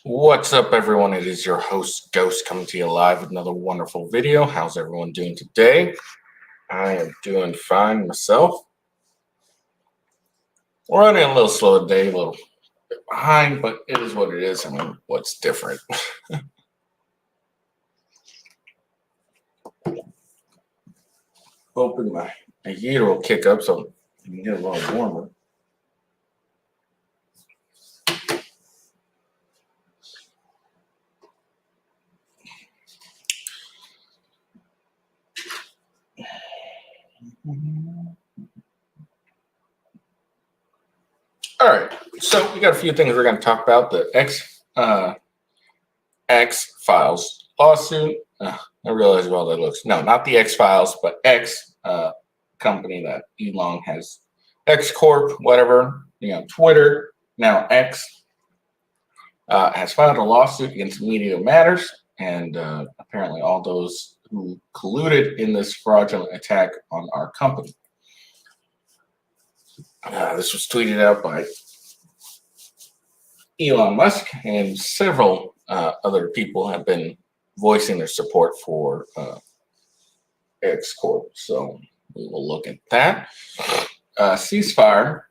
What's up, everyone? It is your host, Ghost, coming to you live with another wonderful video. How's everyone doing today? I am doing fine myself. We're running a little slow today, a little bit behind, but it is what it is. I mean, what's different? Hoping my heater will kick up so I can get a little warmer. All right, so we got a few things we're going to talk about. The X-Files lawsuit. I realize how that looks. No, not the X-Files, but X company that Elon has. X Corp, whatever. Twitter, now X, has filed a lawsuit against Media Matters, and apparently all those who colluded in this fraudulent attack on our company. This was tweeted out by Elon Musk, and several other people have been voicing their support for X Corp. So we will look at that. Ceasefire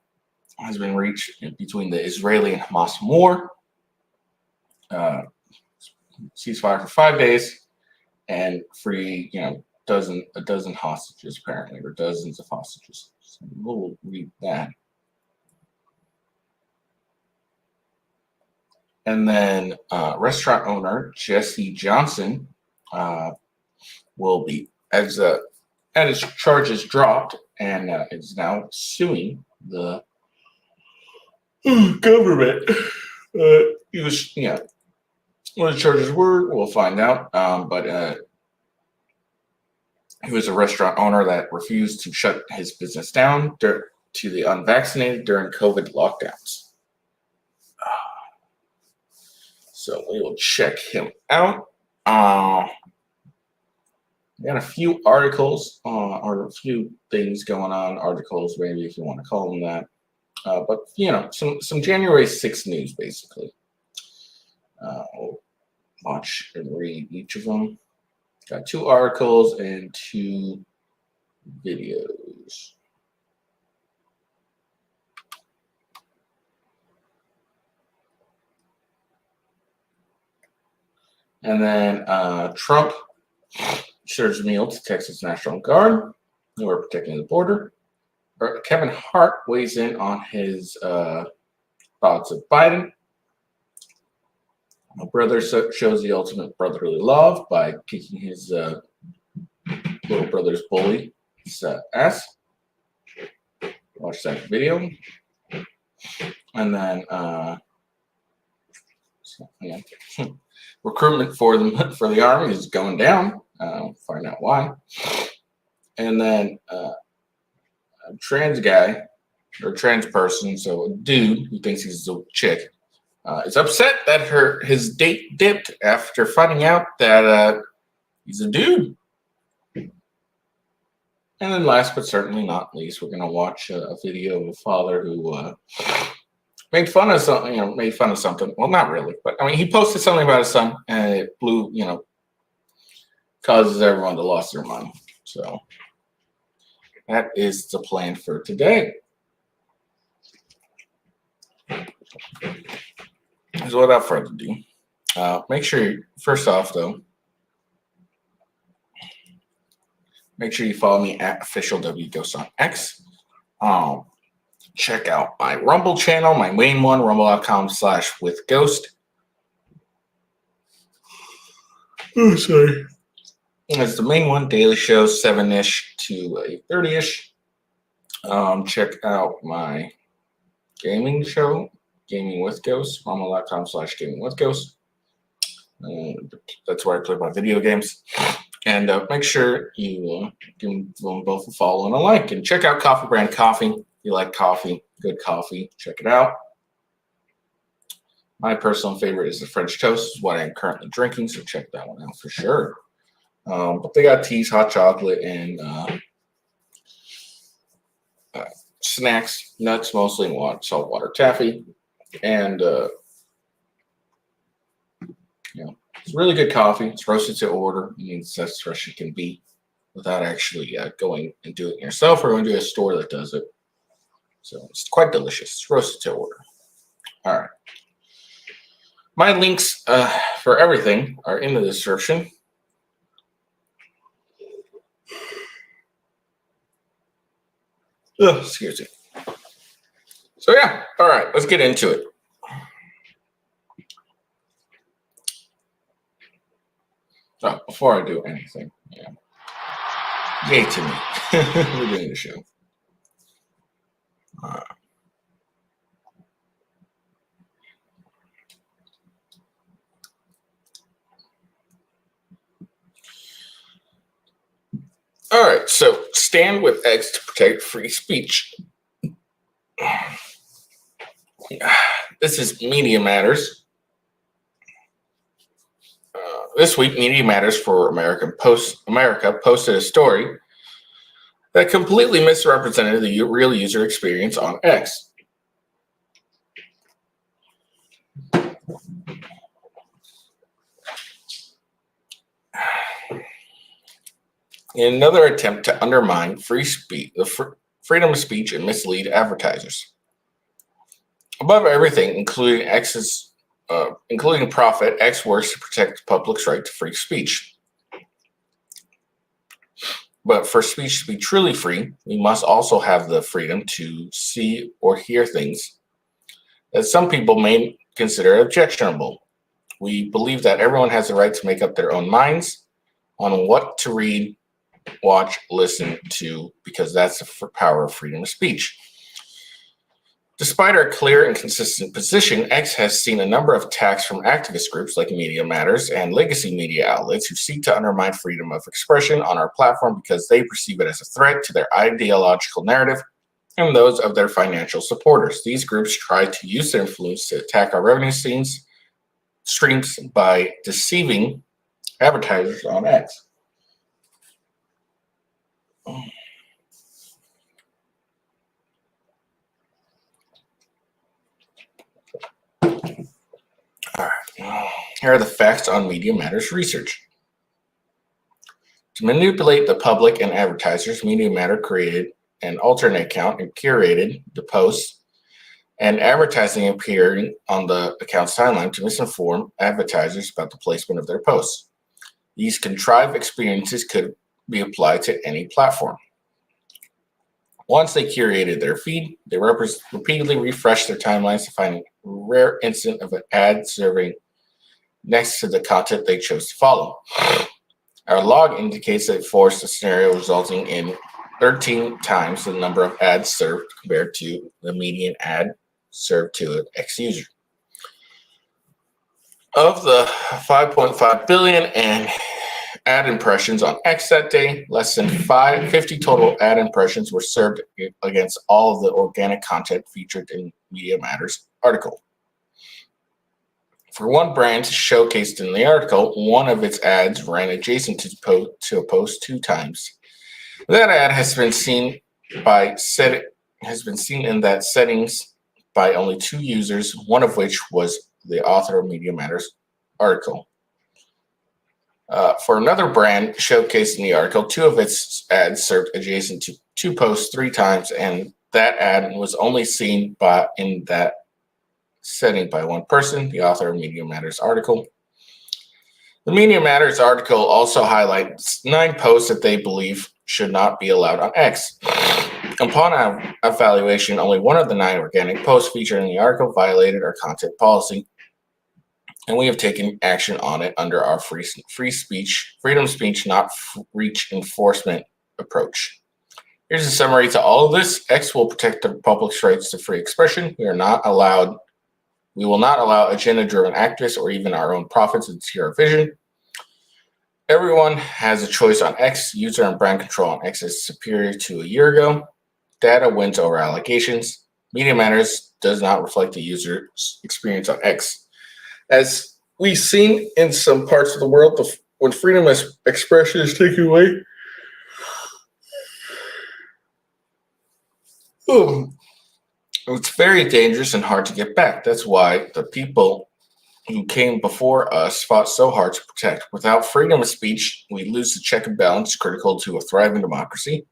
has been reached between the Israeli and Hamas war. Ceasefire for 5 days and free, a dozen hostages apparently, or dozens of hostages. So we'll read that. And then restaurant owner Jesse Johnson will be, as his charges dropped, and is now suing the government. He was, what the charges were, we'll find out. But he was a restaurant owner that refused to shut his business down to the unvaccinated during COVID lockdowns. So we will check him out. We got a few articles or a few things going on. Articles, maybe, if you want to call them that. But some January 6th news, basically. We'll watch and read each of them. Got 2 articles and 2 videos. And then Trump serves meal to Texas National Guard, who are protecting the border. Kevin Hart weighs in on his thoughts of Biden. My brother shows the ultimate brotherly love by kicking his little brother's bully ass. Watch that video. And then recruitment for the Army is going down. Find out why. And then a trans guy, or trans person, so a dude who thinks he's a chick, is upset that his date dipped after finding out that he's a dude. And then last but certainly not least, we're going to watch a video of a father who made fun of something. Well, not really, but I mean, he posted something about his son, and it blew, causes everyone to lose their mind. So that is the plan for today. So without further ado, make sure, first off though, make sure you follow me at officialwghost on X. Check out my Rumble channel, my main one, rumble.com/withghost. Oh, sorry. It's the main one, daily shows, 7-ish to 8:30-ish. Check out my gaming show, Gaming with Ghost, rumble.com/gamingwithghost. That's where I play my video games. And make sure you give them both a follow and a like. And check out Coffee Brand Coffee. If you like coffee, good coffee, check it out. My personal favorite is the French Toast, is what I'm currently drinking, so check that one out for sure. But they got teas, hot chocolate, and snacks, nuts mostly, and saltwater taffy. And It's really good coffee. It's roasted to order. It means that's fresh it can be without actually going and doing it yourself or going to a store that does it. So it's quite delicious. It's roasted to order. All right. My links for everything are in the description. Oh, excuse me. So yeah, all right, let's get into it. Oh, before I do anything, yeah. Yay to me. We're doing the show. All right, so stand with X to protect free speech. This is Media Matters. This week, Media Matters for America posted a story that completely misrepresented the real user experience on X. In another attempt to undermine free speech, freedom of speech, and mislead advertisers. Above everything, including profit, X works to protect the public's right to free speech. But for speech to be truly free, we must also have the freedom to see or hear things that some people may consider objectionable. We believe that everyone has the right to make up their own minds on what to read, watch, listen to, because that's the power of freedom of speech. Despite our clear and consistent position, X has seen a number of attacks from activist groups like Media Matters and legacy media outlets who seek to undermine freedom of expression on our platform because they perceive it as a threat to their ideological narrative and those of their financial supporters. These groups try to use their influence to attack our revenue streams by deceiving advertisers on X. All right. Here are the facts on Media Matters research. To manipulate the public and advertisers, Media Matter created an alternate account and curated the posts and advertising appearing on the account's timeline to misinform advertisers about the placement of their posts. These contrived experiences could be applied to any platform. Once they curated their feed, they repeatedly refreshed their timelines to find a rare instant of an ad serving next to the content they chose to follow. Our log indicates that it forced a scenario resulting in 13 times the number of ads served compared to the median ad served to an X user. Of the 5.5 billion and ad impressions on X that day, less than 50 total ad impressions were served against all of the organic content featured in Media Matters article. For one brand showcased in the article, one of its ads ran adjacent to a post 2 times. That ad has been seen in that settings by only 2 users, one of which was the author of Media Matters article. For another brand showcased in the article, 2 of its ads served adjacent to 2 posts 3 times, and that ad was only seen in that setting by 1 person, the author of Media Matters article. The Media Matters article also highlights 9 posts that they believe should not be allowed on X. Upon our evaluation, only 1 of the 9 organic posts featured in the article violated our content policy, and we have taken action on it under our freedom of speech, not reach enforcement approach. Here's a summary to all of this. X will protect the public's rights to free expression. We will not allow agenda-driven activists or even our own profits to steer our vision. Everyone has a choice on X. User and brand control on X is superior to a year ago. Data wins over allegations. Media Matters does not reflect the user's experience on X. As we've seen in some parts of the world, when freedom of expression is taken away, it's very dangerous and hard to get back. That's why the people who came before us fought so hard to protect. Without freedom of speech, we lose the check and balance critical to a thriving democracy.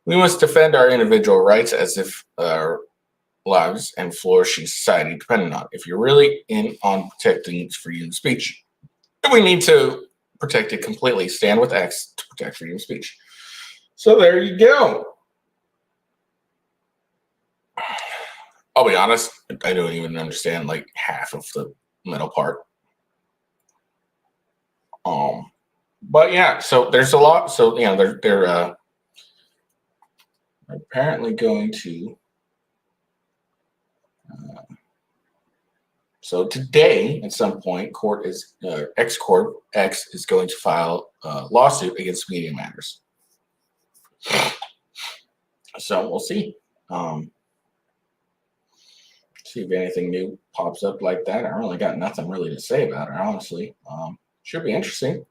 We must defend our individual rights as if our lives and flourishing society depended on it. If you're really in on protecting freedom of speech, we need to protect it completely. Stand with X to protect freedom of speech. So there you go. I'll be honest, I don't even understand like half of the middle part. But yeah, so there's a lot. So they're apparently going to. So today, at some point, X is going to file a lawsuit against Media Matters. So we'll see. See if anything new pops up like that. I really got nothing really to say about it, honestly. Should be interesting.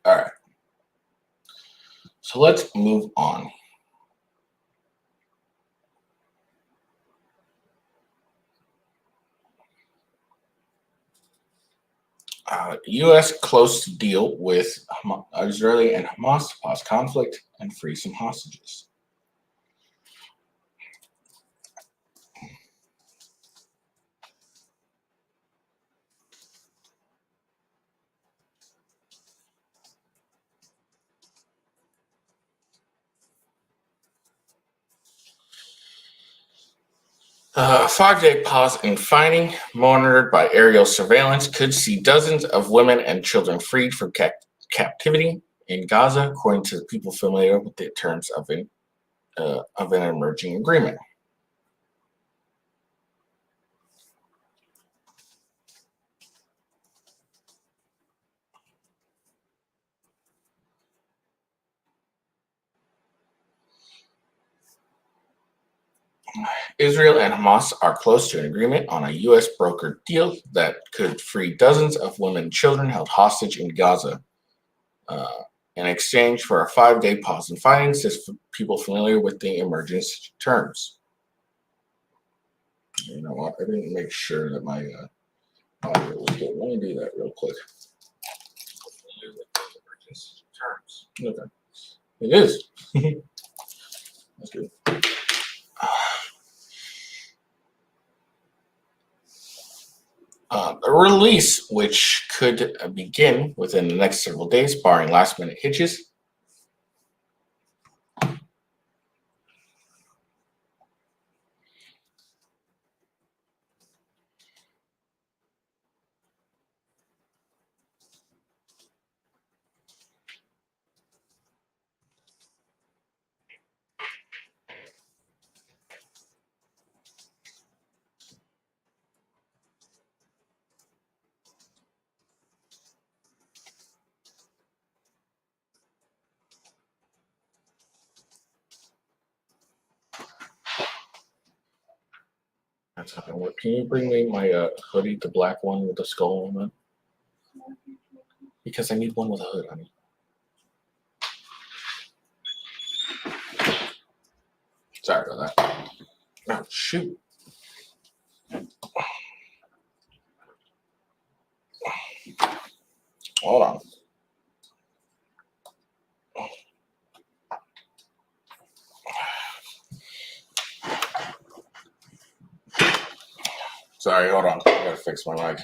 All right. So let's move on. U.S. close to deal with Israeli and Hamas to pause conflict and free some hostages. A 5-day pause in fighting, monitored by aerial surveillance, could see dozens of women and children freed from captivity in Gaza, according to people familiar with the terms of an emerging agreement. Israel and Hamas are close to an agreement on a U.S. brokered deal that could free dozens of women and children held hostage in Gaza in exchange for a 5-day pause in fighting, says people familiar with the emergency terms. You know what? I didn't make sure that my audio was good. Let me do that real quick. Terms. Okay. It is. That's good. A release which could begin within the next several days, barring last-minute hitches. That's how it works. Can you bring me my hoodie, the black one with the skull on it? Because I need one with a hood on it. Sorry about that. Oh, shoot. Hold on. Sorry, hold on. I gotta fix my mic.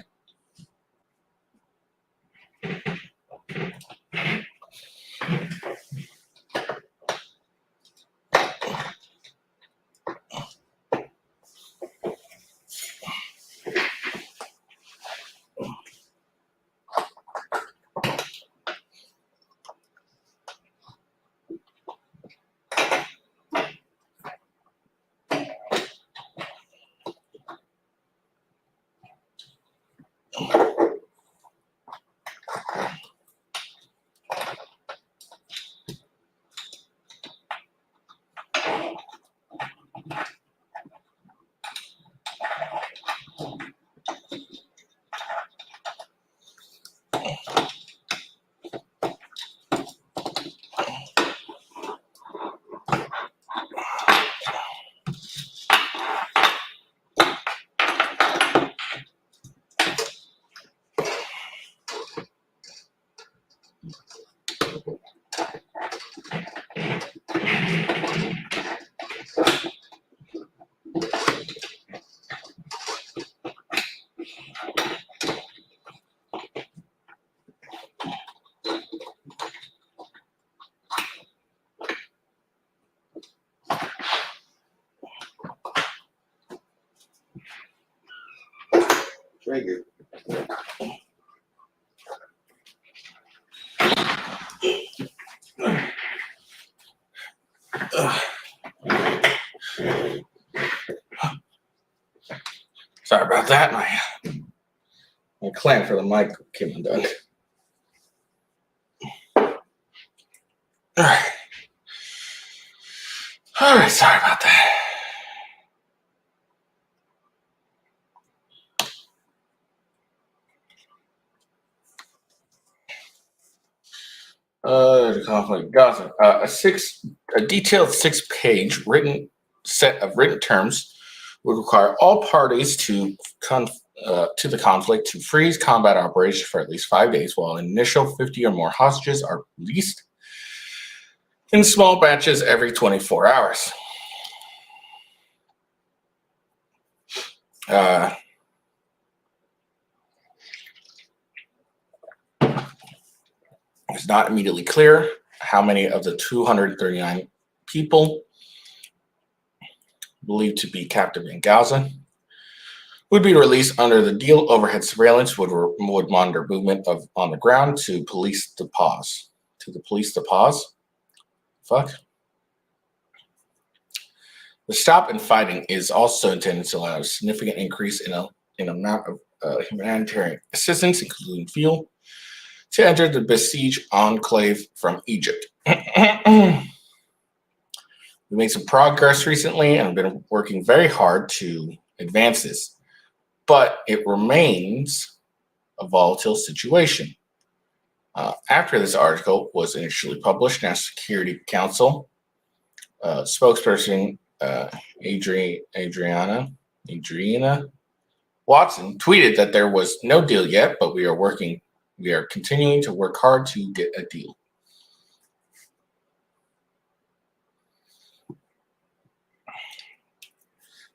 Thank you. Sorry about that. My clamp for the mic came undone. All right. Sorry about that. The conflict in Gaza. A detailed 6-page written set of written terms would require all parties to the conflict to freeze combat operations for at least 5 days, while an initial 50 or more hostages are released in small batches every 24 hours. It's not immediately clear how many of the 239 people believed to be captive in Gaza would be released under the deal. Overhead surveillance would monitor movement on the ground to police the pause. Fuck. The stop in fighting is also intended to allow a significant increase in amount of humanitarian assistance, including fuel, to enter the besieged enclave from Egypt. We made some progress recently and have been working very hard to advance this, but it remains a volatile situation. After this article was initially published, National Security Council spokesperson Adriana Watson tweeted that there was no deal yet, but we are continuing to work hard to get a deal.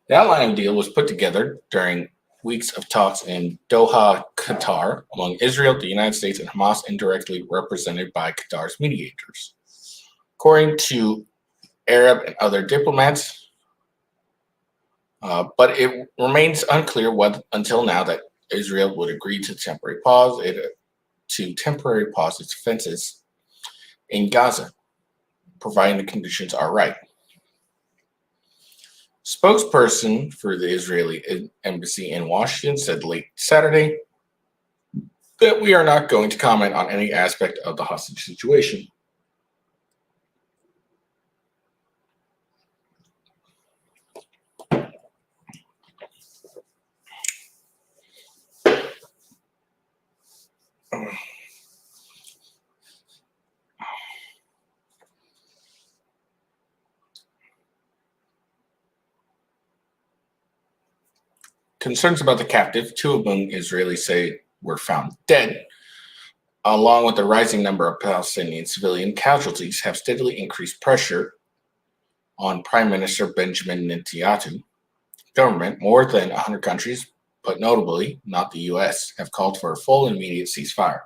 The outline of the deal was put together during weeks of talks in Doha, Qatar, among Israel, the United States, and Hamas, indirectly represented by Qatar's mediators. According to Arab and other diplomats, but it remains unclear until now that Israel would agree to temporarily pause its offenses in Gaza, providing the conditions are right. Spokesperson for the Israeli embassy in Washington said late Saturday that we are not going to comment on any aspect of the hostage situation. Concerns about the captive, 2 of whom Israelis say were found dead, along with the rising number of Palestinian civilian casualties, have steadily increased pressure on Prime Minister Benjamin Netanyahu. Government, more than 100 countries, but notably not the U.S., have called for a full and immediate ceasefire.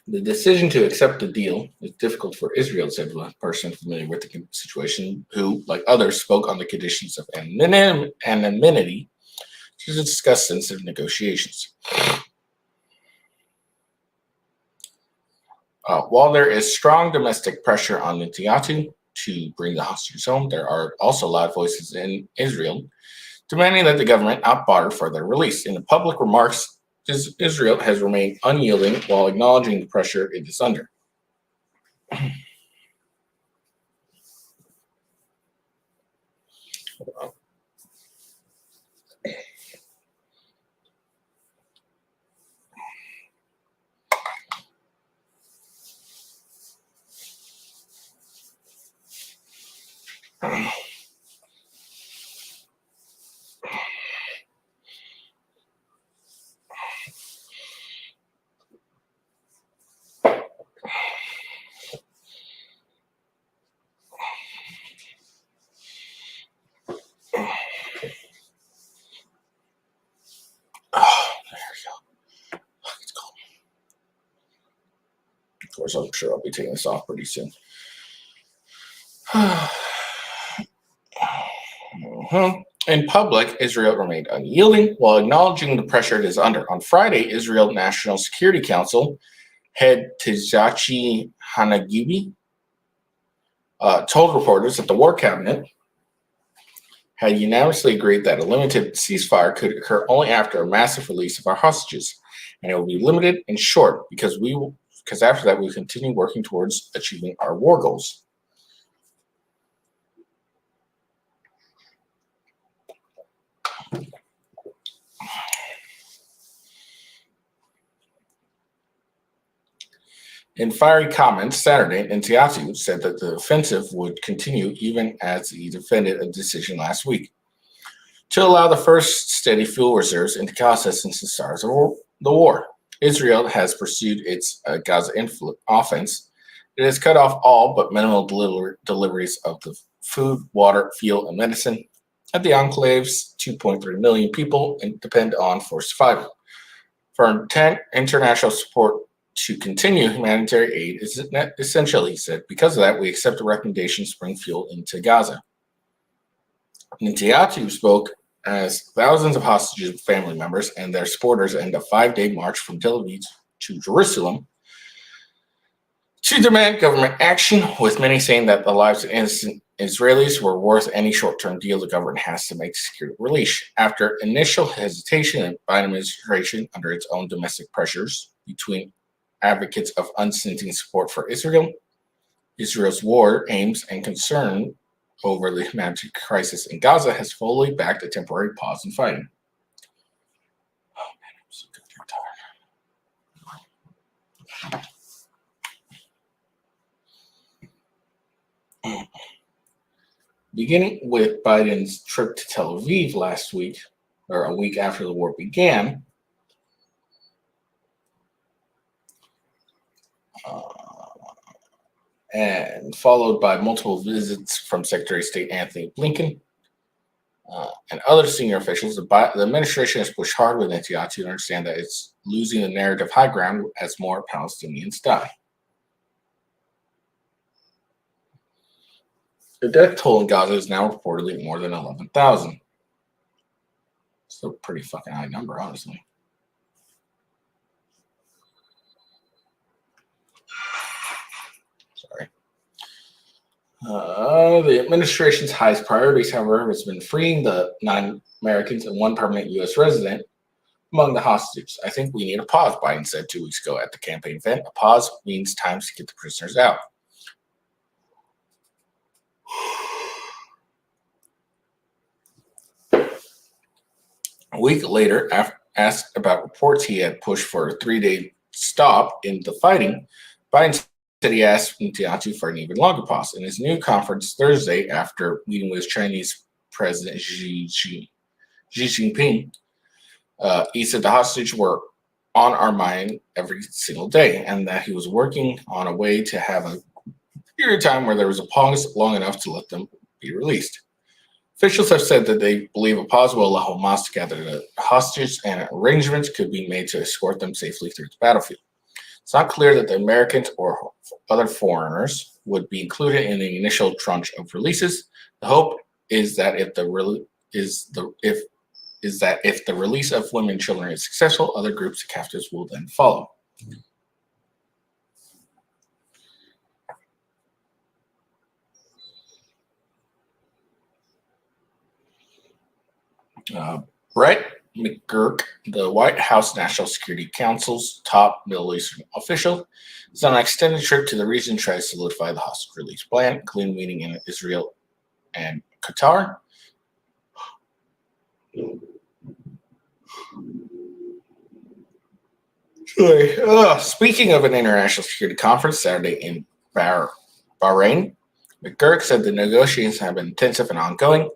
The decision to accept the deal is difficult for Israel, said one person familiar with the situation, who, like others, spoke on the conditions of anonymity to discuss sensitive negotiations. While there is strong domestic pressure on Netanyahu to bring the hostages home, there are also loud voices in Israel demanding that the government not barter for their release. In the public remarks, Israel has remained unyielding while acknowledging the pressure it is under. Of course, I'm sure I'll be taking this off pretty soon. In public, Israel remained unyielding while acknowledging the pressure it is under. On Friday, Israel National Security Council head Tizachi Hanagibi told reporters that the War Cabinet had unanimously agreed that a limited ceasefire could occur only after a massive release of our hostages, and it will be limited and short because after that we will continue working towards achieving our war goals. In fiery comments Saturday, Netanyahu said that the offensive would continue even as he defended a decision last week to allow the first steady fuel reserves into Gaza since the start of the war. Israel has pursued its Gaza offense. It has cut off all but minimal deliveries of the food, water, fuel, and medicine at the enclave's 2.3 million people and depend on for survival. For international support to continue, humanitarian aid is essential, he said. Because of that, we accept the recommendation to bring fuel into Gaza. Netanyahu spoke as thousands of hostage family members and their supporters end a 5-day march from Tel Aviv to Jerusalem to demand government action, with many saying that the lives of innocent Israelis were worth any short-term deal the government has to make to secure release. After initial hesitation in the Biden administration under its own domestic pressures between advocates of unstinting support for Israel's war aims and concern over the humanitarian crisis in Gaza has fully backed a temporary pause in fighting. Oh man, I'm so tired. Beginning with Biden's trip to Tel Aviv last week, or a week after the war began, and followed by multiple visits from Secretary of State Anthony Blinken and other senior officials, the administration has pushed hard with Netanyahu to understand that it's losing the narrative high ground as more Palestinians die. The death toll in Gaza is now reportedly more than 11,000. It's a pretty fucking high number, honestly. Sorry. The administration's highest priorities, however, has been freeing the 9 Americans and 1 permanent U.S. resident among the hostages. I think we need a pause, Biden said 2 weeks ago at the campaign event. A pause means time to get the prisoners out. A week later, asked about reports he had pushed for a 3-day stop in the fighting, Biden said he asked Netanyahu for an even longer pause. In his new conference Thursday, after meeting with Chinese President Xi Jinping, he said the hostages were on our mind every single day, and that he was working on a way to have a period of time where there was a pause long enough to let them be released. Officials have said that they believe a pause will allow Hamas to gather the hostages and arrangements could be made to escort them safely through the battlefield. It's not clear that the Americans or other foreigners would be included in the initial tranche of releases. The hope is that if the release of women and children is successful, other groups of captives will then follow. Brett McGurk, the White House National Security Council's top Middle Eastern official, is on an extended trip to the region to try to solidify the hostage release plan, including meeting in Israel and Qatar. Speaking of an international security conference Saturday in Bahrain, McGurk said the negotiations have been intensive and ongoing.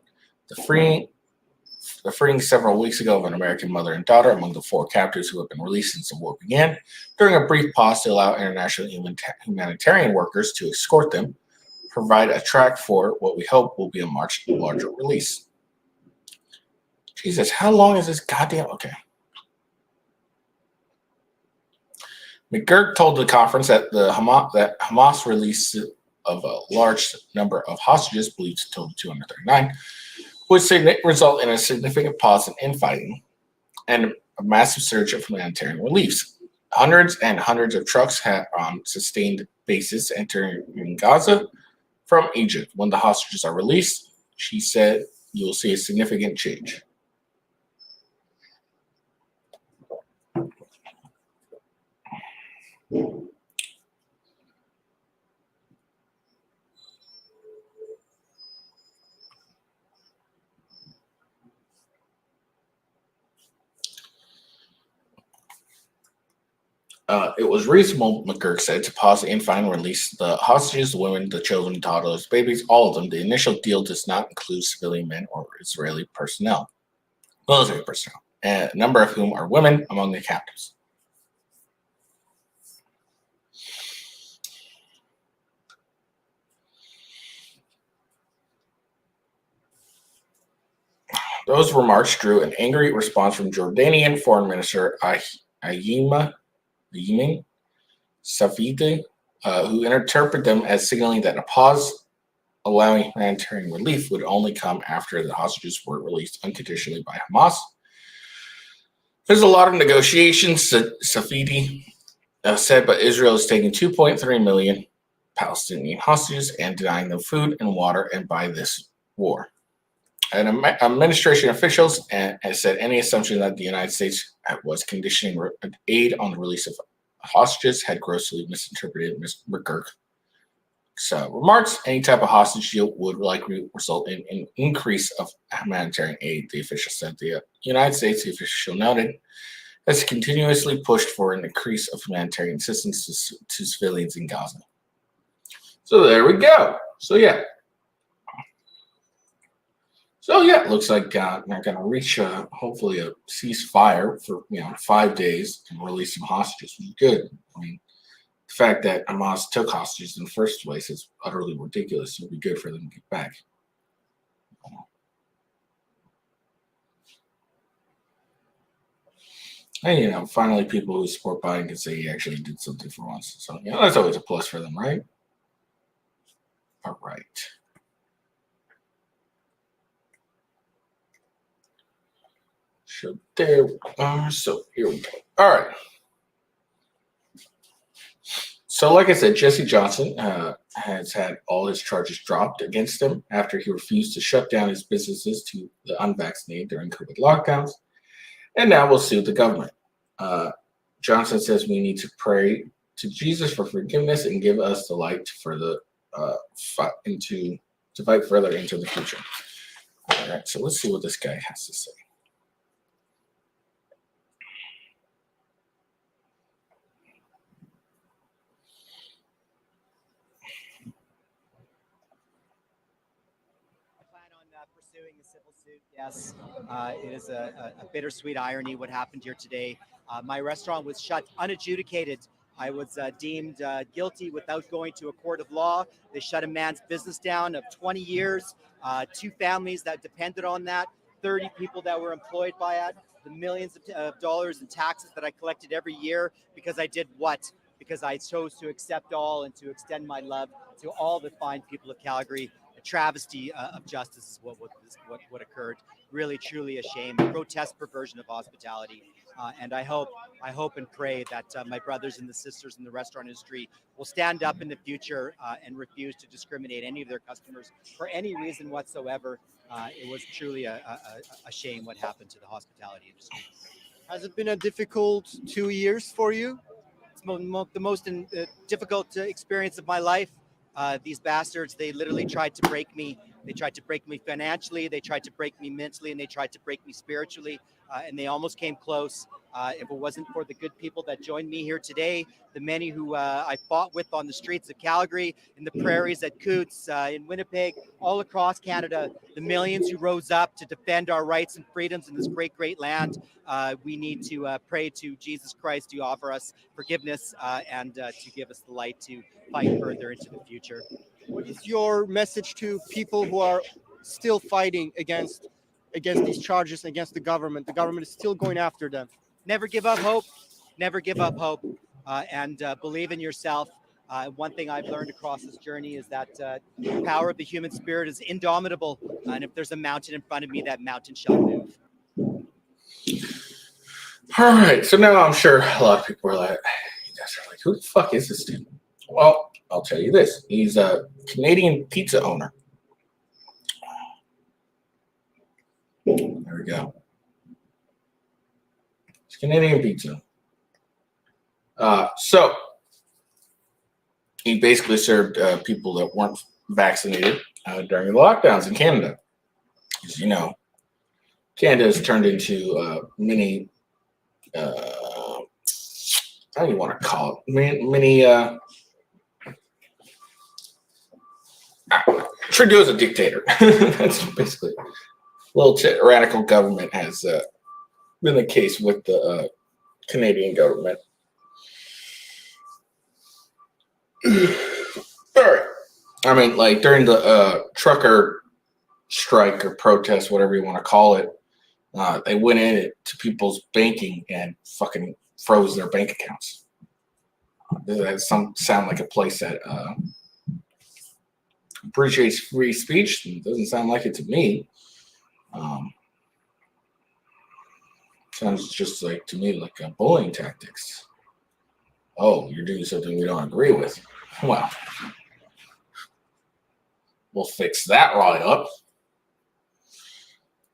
The freeing several weeks ago of an American mother and daughter among the 4 captives who have been released since the war began, during a brief pause to allow international humanitarian workers to escort them, provide a track for what we hope will be a much larger release. Jesus, how long is this goddamn... Okay. McGurk told the conference that Hamas release of a large number of hostages, believed to total 239, would result in a significant pause in infighting and a massive surge of humanitarian reliefs. Hundreds and hundreds of trucks had on sustained bases entering Gaza from Egypt. When the hostages are released, she said, you will see a significant change. It was reasonable, McGurk said, to pause the infighting and release the hostages, the women, the children, toddlers, babies, all of them. The initial deal does not include civilian men or Israeli personnel, military personnel, a number of whom are women among the captives. Those remarks drew an angry response from Jordanian Foreign Minister Ayman Safidi, who interpreted them as signaling that a pause allowing humanitarian relief would only come after the hostages were released unconditionally by Hamas. There's a lot of negotiations, Safidi said, but Israel is taking 2.3 million Palestinian hostages and denying them food and water and by this war. And administration officials said any assumption that the United States was conditioning aid on the release of hostages had grossly misinterpreted McGurk's remarks. Any type of hostage deal would likely result in an increase of humanitarian aid, the official said. The United States, the official noted, has continuously pushed for an increase of humanitarian assistance to civilians in Gaza. So there we go. So yeah, it looks like they're going to reach hopefully a ceasefire for 5 days and release some hostages, which is good. I mean, the fact that Hamas took hostages in the first place is utterly ridiculous. It would be good for them to get back. And finally, people who support Biden can say he actually did something for once. So that's always a plus for them, right? All right. So there we are. So here we go. All right. So like I said, Jesse Johnson has had all his charges dropped against him after he refused to shut down his businesses to the unvaccinated during COVID lockdowns, and now will sue the government. Johnson says we need to pray to Jesus for forgiveness and give us the light to further fight further into the future. All right. So let's see what this guy has to say. Pursuing a civil suit, yes. It is a bittersweet irony what happened here today. My restaurant was shut unadjudicated. I was deemed guilty without going to a court of law. They shut a man's business down of 20 years, 2 families that depended on that, 30 people that were employed by it, the millions of dollars in taxes that I collected every year because I did what? Because I chose to accept all and to extend my love to all the fine people of Calgary. A travesty of justice is what occurred. Really, truly a shame. A grotesque perversion of hospitality. And I hope and pray that my brothers and the sisters in the restaurant industry will stand up in the future and refuse to discriminate any of their customers for any reason whatsoever. It was truly a shame what happened to the hospitality industry. Has it been a difficult 2 years for you? It's the most difficult experience of my life. These bastards, they literally tried to break me. They tried to break me financially. They tried to break me mentally, and they tried to break me spiritually. And they almost came close. If it wasn't for the good people that joined me here today, the many who I fought with on the streets of Calgary, in the prairies at Coots, in Winnipeg, all across Canada, the millions who rose up to defend our rights and freedoms in this great, great land, we need to pray to Jesus Christ to offer us forgiveness and to give us the light to fight further into the future. What is your message to people who are still fighting against these charges, against the government? The government is still going after them. Never give up hope. Never give up hope. And believe in yourself. One thing I've learned across this journey is that the power of the human spirit is indomitable. And if there's a mountain in front of me, that mountain shall move. All right, so now I'm sure a lot of people are like, you guys are like, who the fuck is this dude? Well, I'll tell you this. He's a Canadian pizza owner. There we go. It's Canadian pizza. So he basically served people that weren't vaccinated during the lockdowns in Canada. As you know, Canada has turned into mini, how do you want to call it? Mini, Trudeau's a dictator. That's basically little tyrannical government has been the case with the Canadian government. All right. I mean, like during the trucker strike or protest, whatever you want to call it, they went in to people's banking and fucking froze their bank accounts. Does that sound like a place that appreciates free speech? It doesn't sound like it to me. Sounds just like to me like bullying tactics. Oh, you're doing something we don't agree with. Well, we'll fix that right up.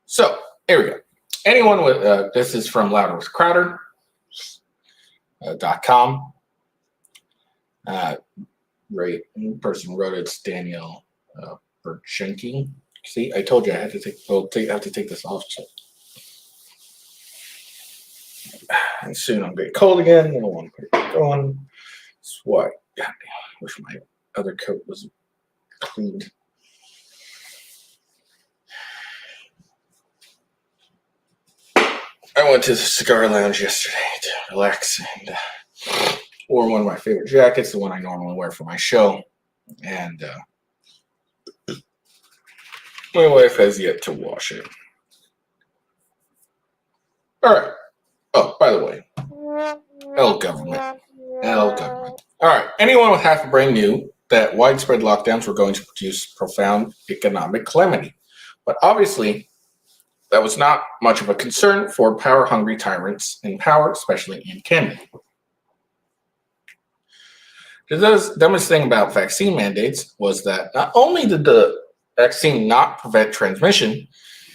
So here we go. Anyone with this is from louderwithcrowder.com. Right person wrote it's Daniel Berchenking. See, I told you I had to take. I have to take this off. So. And soon I'm getting cold again. I don't want to put it going. That's why. God, I wish my other coat was cleaned. I went to the cigar lounge yesterday to relax and wore one of my favorite jackets, the one I normally wear for my show. And my wife has yet to wash it. All right. Oh, by the way, L government. L government. All right. Anyone with half a brain knew that widespread lockdowns were going to produce profound economic calamity. But obviously, that was not much of a concern for power-hungry tyrants in power, especially in Canada. The dumbest thing about vaccine mandates was that not only did the vaccine not prevent transmission,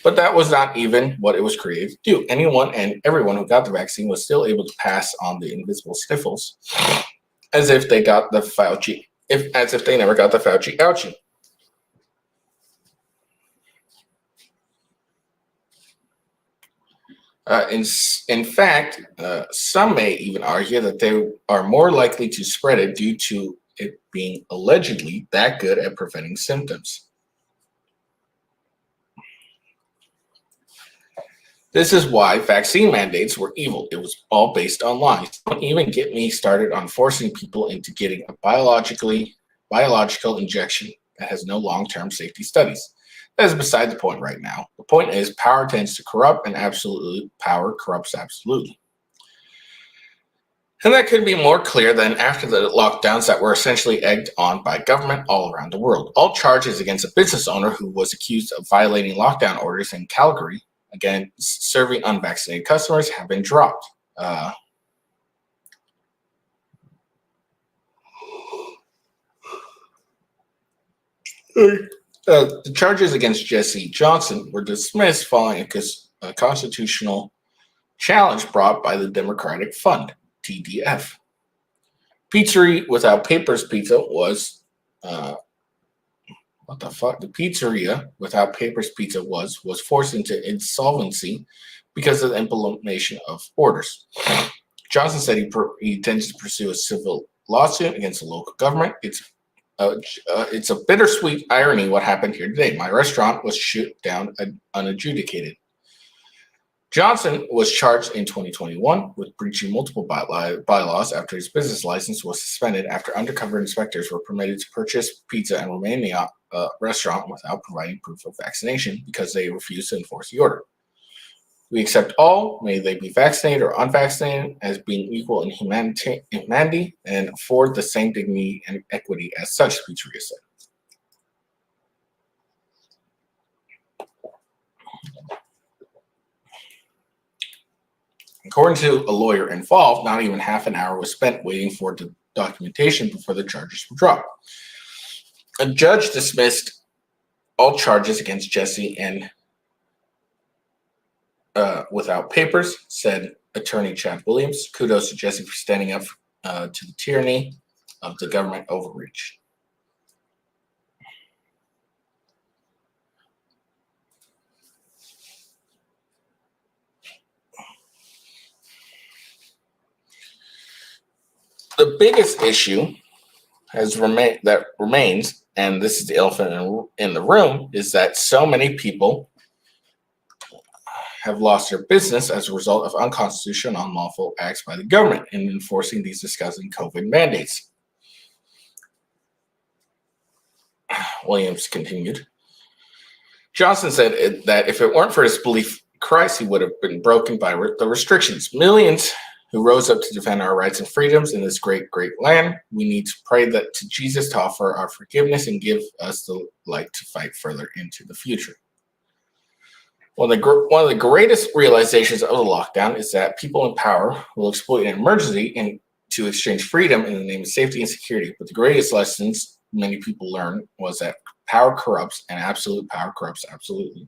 but that was not even what it was created to do. Anyone and everyone who got the vaccine was still able to pass on the invisible sniffles, as if they got the Fauci, as if they never got the Fauci ouchie. In fact, some may even argue that they are more likely to spread it due to it being allegedly that good at preventing symptoms. This is why vaccine mandates were evil. It was all based on lies. Don't even get me started on forcing people into getting a biological injection that has no long-term safety studies. That is beside the point right now. The point is power tends to corrupt, and absolute power corrupts absolutely. And that could be more clear than after the lockdowns that were essentially egged on by government all around the world. All charges against a business owner who was accused of violating lockdown orders in Calgary against serving unvaccinated customers have been dropped. The charges against Jesse Johnson were dismissed following a constitutional challenge brought by the Democratic Fund, TDF. Pizzeria Without Papers Pizza was what the fuck? The Pizzeria Without Papers Pizza was forced into insolvency because of the implementation of orders. Johnson said he intends to pursue a civil lawsuit against the local government. It's a bittersweet irony what happened here today. My restaurant was shut down unadjudicated. Johnson was charged in 2021 with breaching multiple bylaws after his business license was suspended after undercover inspectors were permitted to purchase pizza and remain in the restaurant without providing proof of vaccination because they refused to enforce the order. We accept all, may they be vaccinated or unvaccinated, as being equal in humanity and afford the same dignity and equity as such, Pizzeria said. According to a lawyer involved, not even half an hour was spent waiting for the documentation before the charges were dropped. A judge dismissed all charges against Jesse and without papers, said attorney Chad Williams. Kudos to Jesse for standing up to the tyranny of the government overreach. The biggest issue remains, and this is the elephant in the room, is that so many people have lost their business as a result of unconstitutional and unlawful acts by the government in enforcing these disgusting COVID mandates. Williams continued. Johnson said that if it weren't for his belief in Christ, he would have been broken by the restrictions. Millions who rose up to defend our rights and freedoms in this great, great land. We need to pray that to Jesus to offer our forgiveness and give us the light to fight further into the future. One of the greatest realizations of the lockdown is that people in power will exploit an emergency to exchange freedom in the name of safety and security. But the greatest lessons many people learned was that power corrupts, and absolute power corrupts absolutely.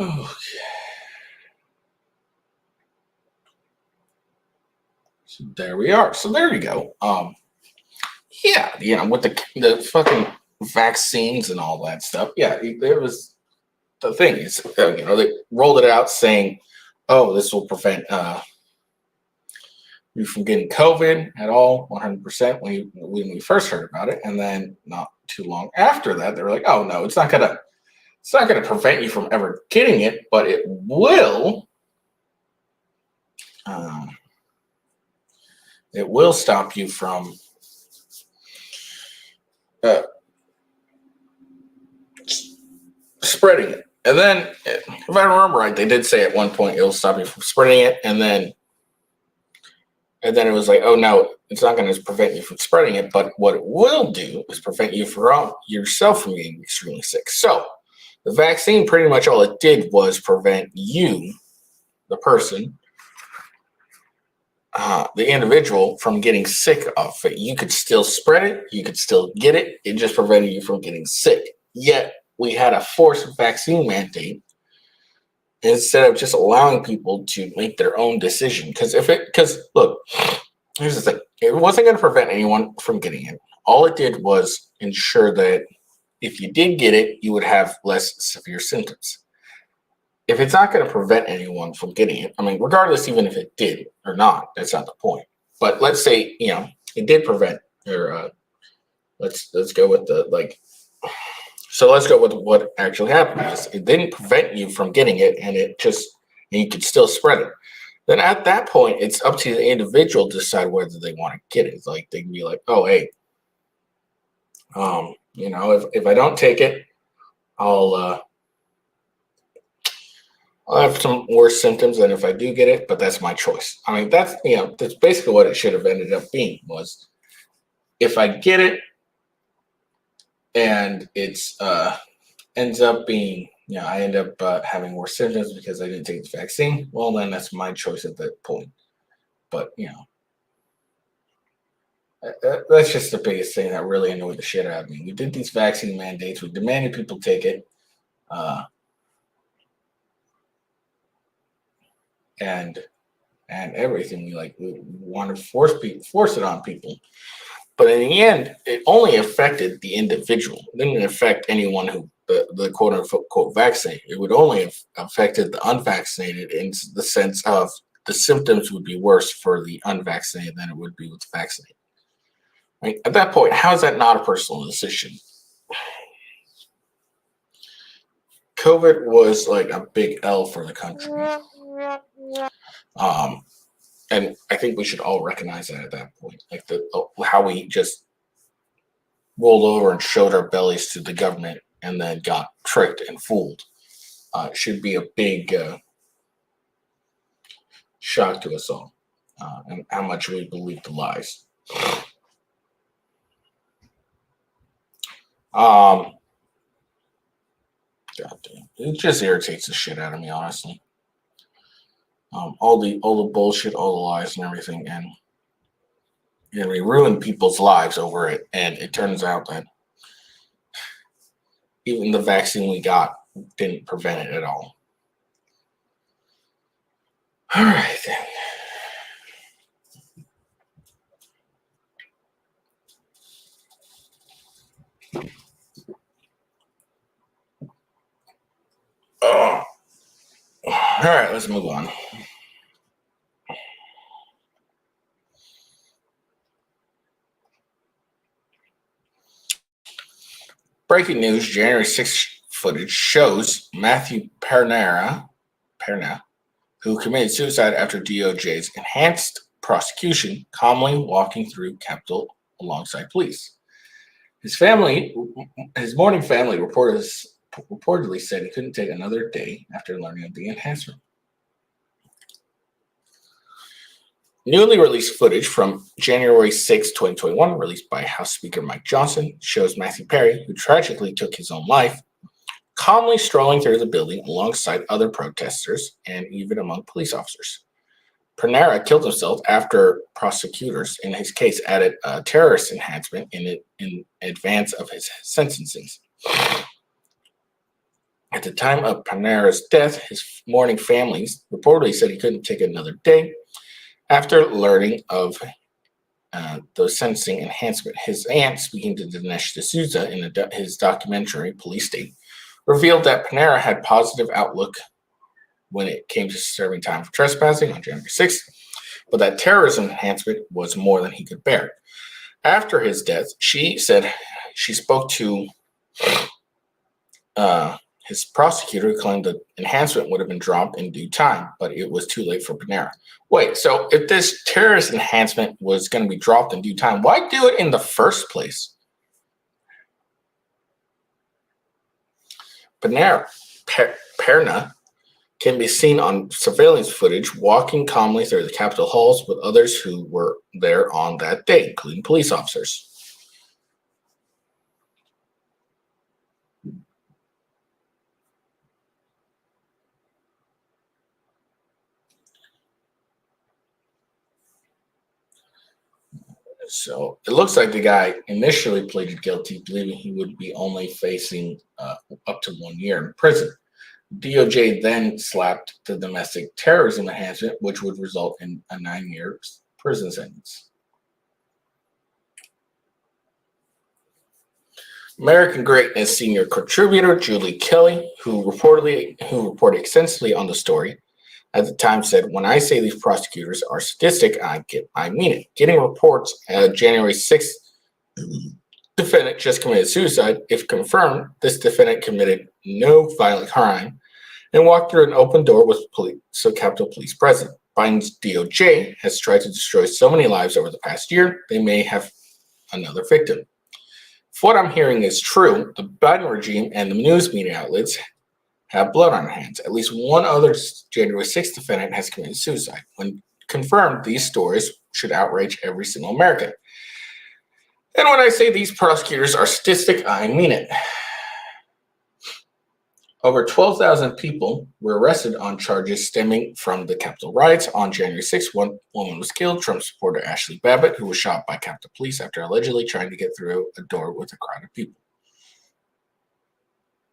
Okay. So there we are. So there you go. Yeah, with the fucking vaccines and all that stuff. Yeah, there was the thing is, they rolled it out saying, "Oh, this will prevent you from getting COVID at all, 100%." When we first heard about it, and then not too long after that, they were like, "Oh no, it's not gonna prevent you from ever getting it, but it will." It will stop you from spreading it. And then, if I remember right, they did say at one point it'll stop you from spreading it, and then it was like, oh no, it's not going to prevent you from spreading it, but what it will do is prevent you from yourself from getting extremely sick. So the vaccine, pretty much all it did was prevent you, the person, the individual, from getting sick of it. You could still spread it, you could still get it, it just prevented you from getting sick. Yet we had a forced vaccine mandate instead of just allowing people to make their own decision. Because look, here's the thing: it wasn't going to prevent anyone from getting it. All it did was ensure that if you did get it, you would have less severe symptoms. If it's not going to prevent anyone from getting it, I mean, regardless, even if it did or not, that's not the point. But let's say, it did prevent, or let's go with so let's go with what actually happened. Is it didn't prevent you from getting it, and you could still spread it. Then at that point, it's up to the individual to decide whether they want to get it. Like they can be like, oh, hey, if I don't take it, I'll have some worse symptoms than if I do get it, but that's my choice. I mean, that's basically what it should have ended up being, was if I get it and it's ends up being, I end up having worse symptoms because I didn't take the vaccine, well, then that's my choice at that point. But, that's just the biggest thing that really annoyed the shit out of me. We did these vaccine mandates. We demanded people take it. And everything we want to force it on people, but in the end, it only affected the individual. It didn't affect anyone who the quote unquote vaccinated. It would only have affected the unvaccinated in the sense of the symptoms would be worse for the unvaccinated than it would be with the vaccinated. Right? At that point, how is that not a personal decision? COVID was like a big L for the country. And I think we should all recognize that at that point, like how we just rolled over and showed our bellies to the government and then got tricked and fooled. It should be a big shock to us all, and how much we believe the lies. God damn, it just irritates the shit out of me, honestly. All the bullshit, all the lies and everything, and we ruin people's lives over it. And it turns out that even the vaccine we got didn't prevent it at all. All right, then. Oh. All right, let's move on. Breaking news, January 6th footage shows Matthew Perna, who committed suicide after DOJ's enhanced prosecution, calmly walking through Capitol alongside police. His mourning family reportedly said he couldn't take another day after learning of the enhancement. Newly released footage from January 6, 2021, released by House Speaker Mike Johnson, shows Matthew Perry, who tragically took his own life, calmly strolling through the building alongside other protesters and even among police officers. Pernara killed himself after prosecutors in his case added a terrorist enhancement in advance of his sentencing. At the time of Pernara's death, his mourning families reportedly said he couldn't take another day. After learning of the sentencing enhancement, his aunt, speaking to Dinesh D'Souza in his documentary Police State, revealed that Pernara had positive outlook when it came to serving time for trespassing on January 6th, but that terrorism enhancement was more than he could bear. After his death, she said she spoke to his prosecutor, who claimed the enhancement would have been dropped in due time, but it was too late for Pernara. Wait, so if this terrorist enhancement was going to be dropped in due time, why do it in the first place? Perna can be seen on surveillance footage walking calmly through the Capitol halls with others who were there on that day, including police officers. So it looks like the guy initially pleaded guilty, believing he would be only facing up to 1 year in prison. DOJ then slapped the domestic terrorism enhancement, which would result in a 9-year prison sentence. American Greatness senior contributor Julie Kelly, who reported extensively on the story, at the time said, "When I say these prosecutors are sadistic, I mean it. Getting reports January 6th, defendant just committed suicide. If confirmed, this defendant committed no violent crime and walked through an open door with Capitol Police present. Biden's DOJ has tried to destroy so many lives over the past year, they may have another victim. If what I'm hearing is true, the Biden regime and the news media outlets have blood on their hands. At least one other January 6th defendant has committed suicide. When confirmed, these stories should outrage every single American. And when I say these prosecutors are sadistic, I mean it." Over 12,000 people were arrested on charges stemming from the Capitol riots. On January 6th, one woman was killed, Trump supporter Ashley Babbitt, who was shot by Capitol Police after allegedly trying to get through a door with a crowd of people.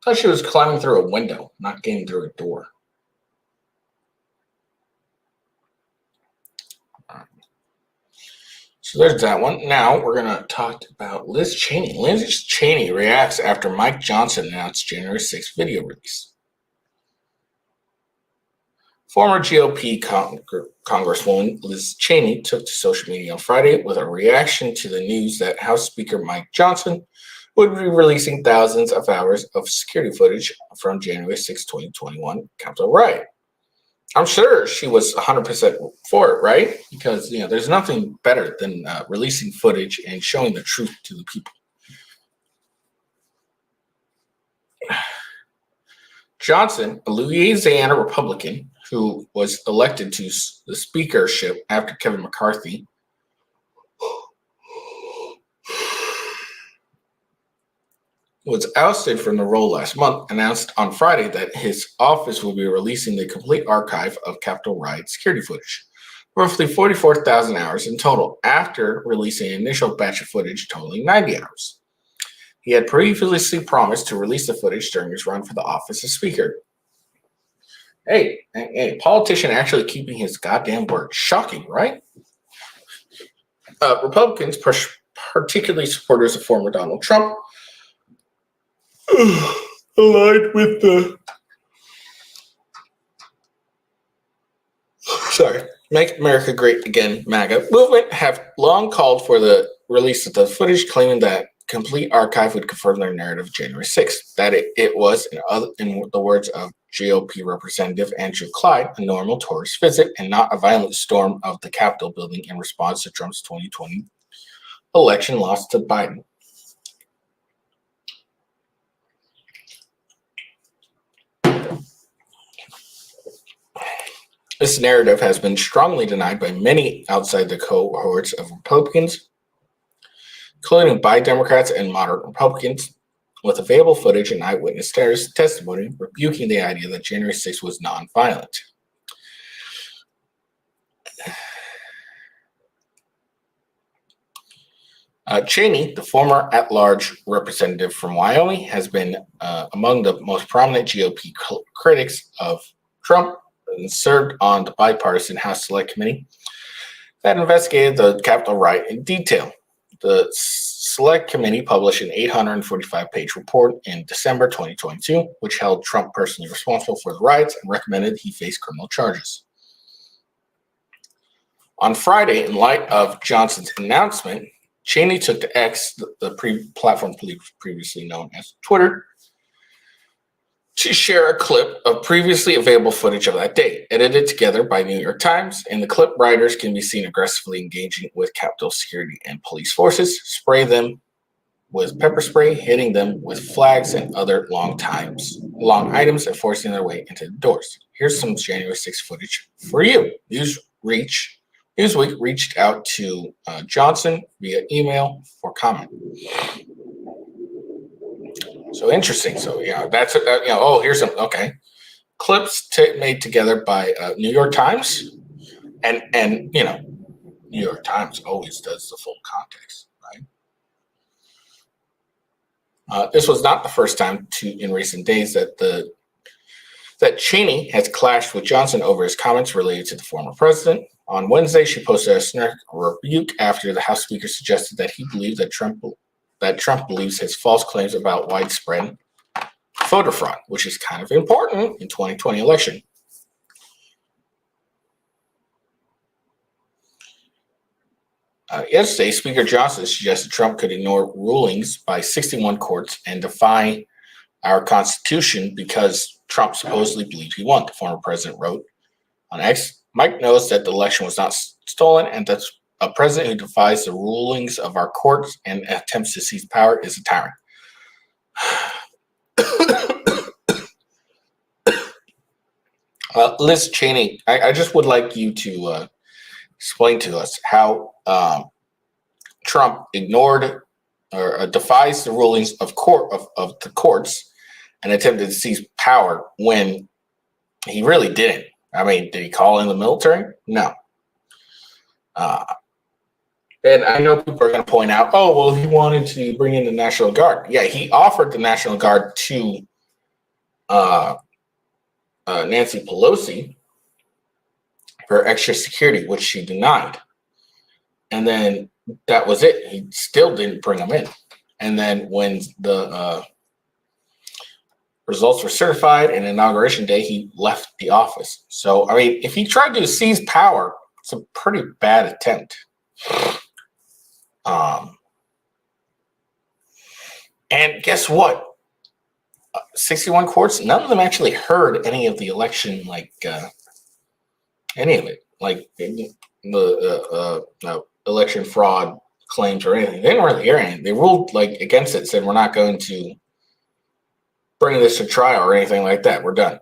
I thought she was climbing through a window, not getting through a door. So there's that one. Now we're going to talk about Liz Cheney. Liz Cheney reacts after Mike Johnson announced January 6th video release. Former GOP Congresswoman Liz Cheney took to social media on Friday with a reaction to the news that House Speaker Mike Johnson would be releasing thousands of hours of security footage from January 6, 2021 Capitol riot. I'm sure she was 100% for it, right? Because, there's nothing better than releasing footage and showing the truth to the people. Johnson, a Louisiana Republican who was elected to the speakership after Kevin McCarthy, was ousted from the role last month, announced on Friday that his office will be releasing the complete archive of Capitol riot security footage, roughly 44,000 hours in total, after releasing an initial batch of footage totaling 90 hours. He had previously promised to release the footage during his run for the office as Speaker. Hey, a politician actually keeping his goddamn word. Shocking, right? Republicans, particularly supporters of former Donald Trump, allied with the Make America Great Again MAGA movement, have long called for the release of the footage, claiming that complete archive would confirm their narrative of January 6th, that it was, in the words of GOP Representative Andrew Clyde, a normal tourist visit and not a violent storm of the Capitol building in response to Trump's 2020 election loss to Biden. This narrative has been strongly denied by many outside the cohorts of Republicans, including by Democrats and moderate Republicans, with available footage and eyewitness testimony rebuking the idea that January 6th was nonviolent. Cheney, the former at-large representative from Wyoming, has been among the most prominent GOP critics of Trump and served on the bipartisan House Select Committee that investigated the Capitol riot in detail. The Select Committee published an 845-page report in December 2022, which held Trump personally responsible for the riots and recommended he face criminal charges. On Friday, in light of Johnson's announcement, Cheney took to X, the platform previously known as Twitter, to share a clip of previously available footage of that day, edited together by New York Times. In the clip, rioters can be seen aggressively engaging with Capitol security and police forces, spray them with pepper spray, hitting them with flags and other long items, and forcing their way into the doors. Here's some January 6th footage for you. Newsweek reached out to Johnson via email for comment. So interesting. So that's here's some clips made together by New York Times, and New York Times always does the full context, right? This was not the first time in recent days that Cheney has clashed with Johnson over his comments related to the former president. On Wednesday, she posted a snark rebuke after the House Speaker suggested that he believed that Trump believes his false claims about widespread voter fraud, which is kind of important in 2020 election. Yesterday, Speaker Johnson suggested Trump could ignore rulings by 61 courts and defy our Constitution because Trump supposedly believed he won, the former president wrote on X. Mike knows that the election was not stolen and that a president who defies the rulings of our courts and attempts to seize power is a tyrant. Liz Cheney, I just would like you to explain to us how Trump ignored or defies the rulings of the courts and attempted to seize power when he really didn't. I mean, did he call in the military? No. And I know people are going to point out, oh, well, he wanted to bring in the National Guard. Yeah, he offered the National Guard to Nancy Pelosi for extra security, which she denied. And then that was it. He still didn't bring them in. And then when the results were certified and inauguration day, he left the office. So, I mean, if he tried to seize power, it's a pretty bad attempt. And guess what? 61 courts, none of them actually heard any of the election, any of it, like the election fraud claims or anything. They didn't really hear anything. They ruled against it, said we're not going to bring this to trial or anything like that. We're done.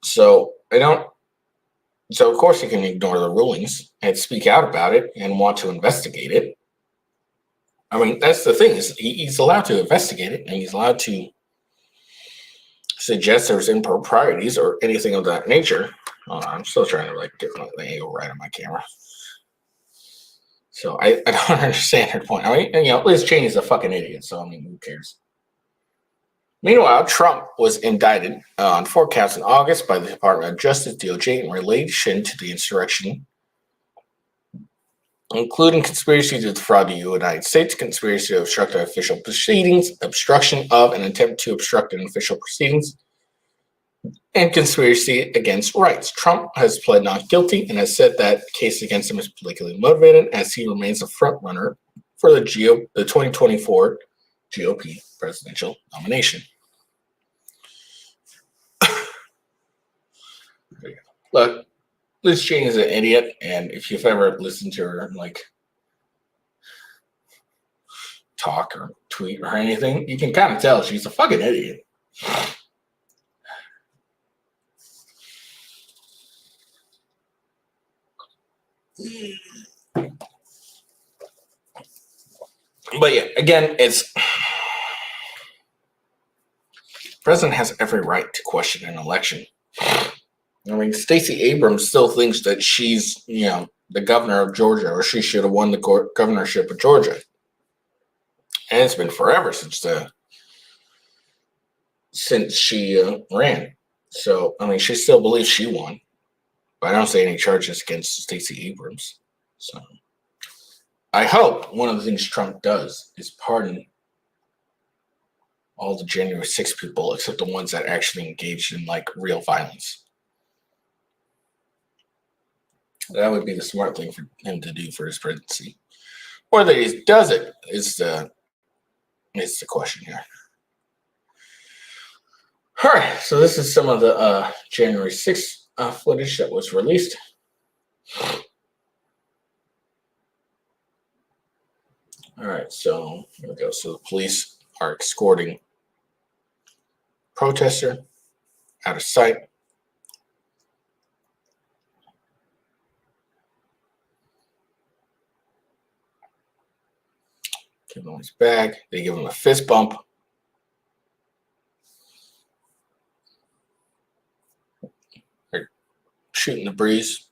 So of course he can ignore the rulings and speak out about it and want to investigate it. I mean, that's the thing, is he's allowed to investigate it, and he's allowed to suggest there's improprieties or anything of that nature. I'm still trying to get the angle right on my camera. So I don't understand her point. I mean, Liz Cheney's a fucking idiot, so I mean, who cares? Meanwhile, Trump was indicted on 4 counts in August by the Department of Justice, DOJ, in relation to the insurrection, including conspiracy to defraud the United States, conspiracy to obstruct official proceedings, obstruction of an attempt to obstruct an official proceedings, and conspiracy against rights. Trump has pled not guilty and has said that the case against him is politically motivated, as he remains a frontrunner for the 2024 GOP presidential nomination. Look, Liz Cheney is an idiot, and if you've ever listened to her talk or tweet or anything, you can kind of tell she's a fucking idiot. But yeah, again, the president has every right to question an election. I mean, Stacey Abrams still thinks that she's, the governor of Georgia, or she should have won the governorship of Georgia. And it's been forever since she ran. So, I mean, she still believes she won. But I don't see any charges against Stacey Abrams. So, I hope one of the things Trump does is pardon all the January 6th people, except the ones that actually engaged in, real violence. That would be the smart thing for him to do for his presidency. Whether he does it is the question here. All right, so this is some of the January 6th footage that was released. All right, so here we go. So the police are escorting protester out of sight. Give him his bag. They give him a fist bump. They're shooting the breeze.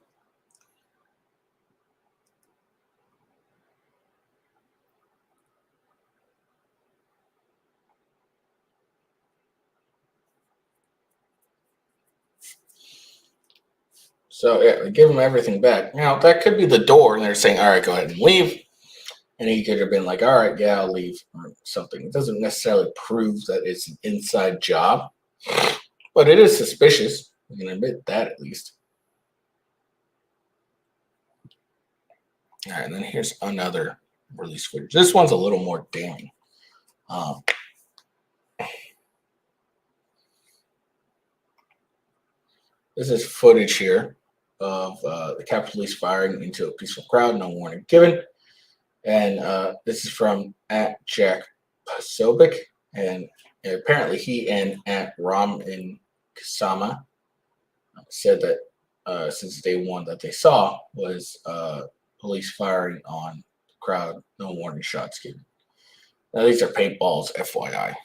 So yeah, they give him everything back. Now that could be the door, and they're saying, "All right, go ahead and leave." And he could have been like, "All right, yeah, I'll leave," or something. It doesn't necessarily prove that it's an inside job, but it is suspicious. We can admit that at least. All right, and then here's another release footage. This one's a little more damning. This is footage here of the Capitol Police firing into a peaceful crowd, no warning given. And this is from @Jack Posobiec, and apparently he and @Ram in Kasama said that since day one that they saw was police firing on the crowd, no warning shots given. Now these are paintballs, FYI.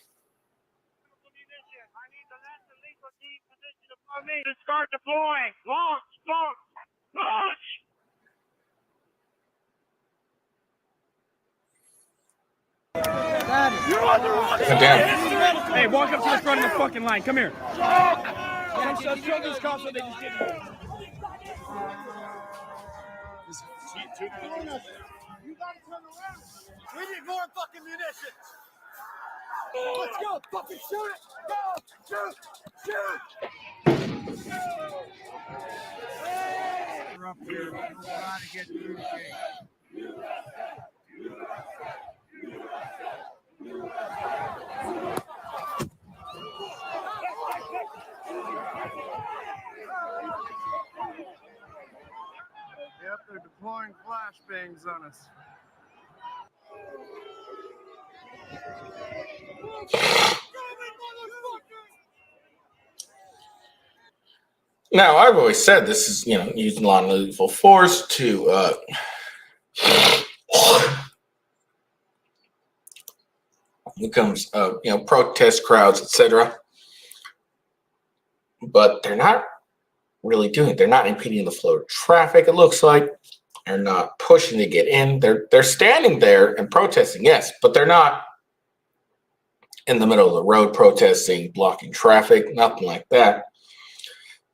To start deploying. Launch. You're on the run. Hey, walk up to the front of the fucking line. Come here. Show these cops what they just did. You gotta turn around. We need more fucking munitions. Let's go. Fucking shoot it. Go. Shoot. We're up here. We're trying to get through the gate. Yep, they're deploying flashbangs on us. Now, I've always said this is, using non-lethal force to becomes, protest crowds, etc. But they're not really doing it. They're not impeding the flow of traffic, it looks like. They're not pushing to get in. They're standing there and protesting, yes, but they're not in the middle of the road protesting, blocking traffic, nothing like that.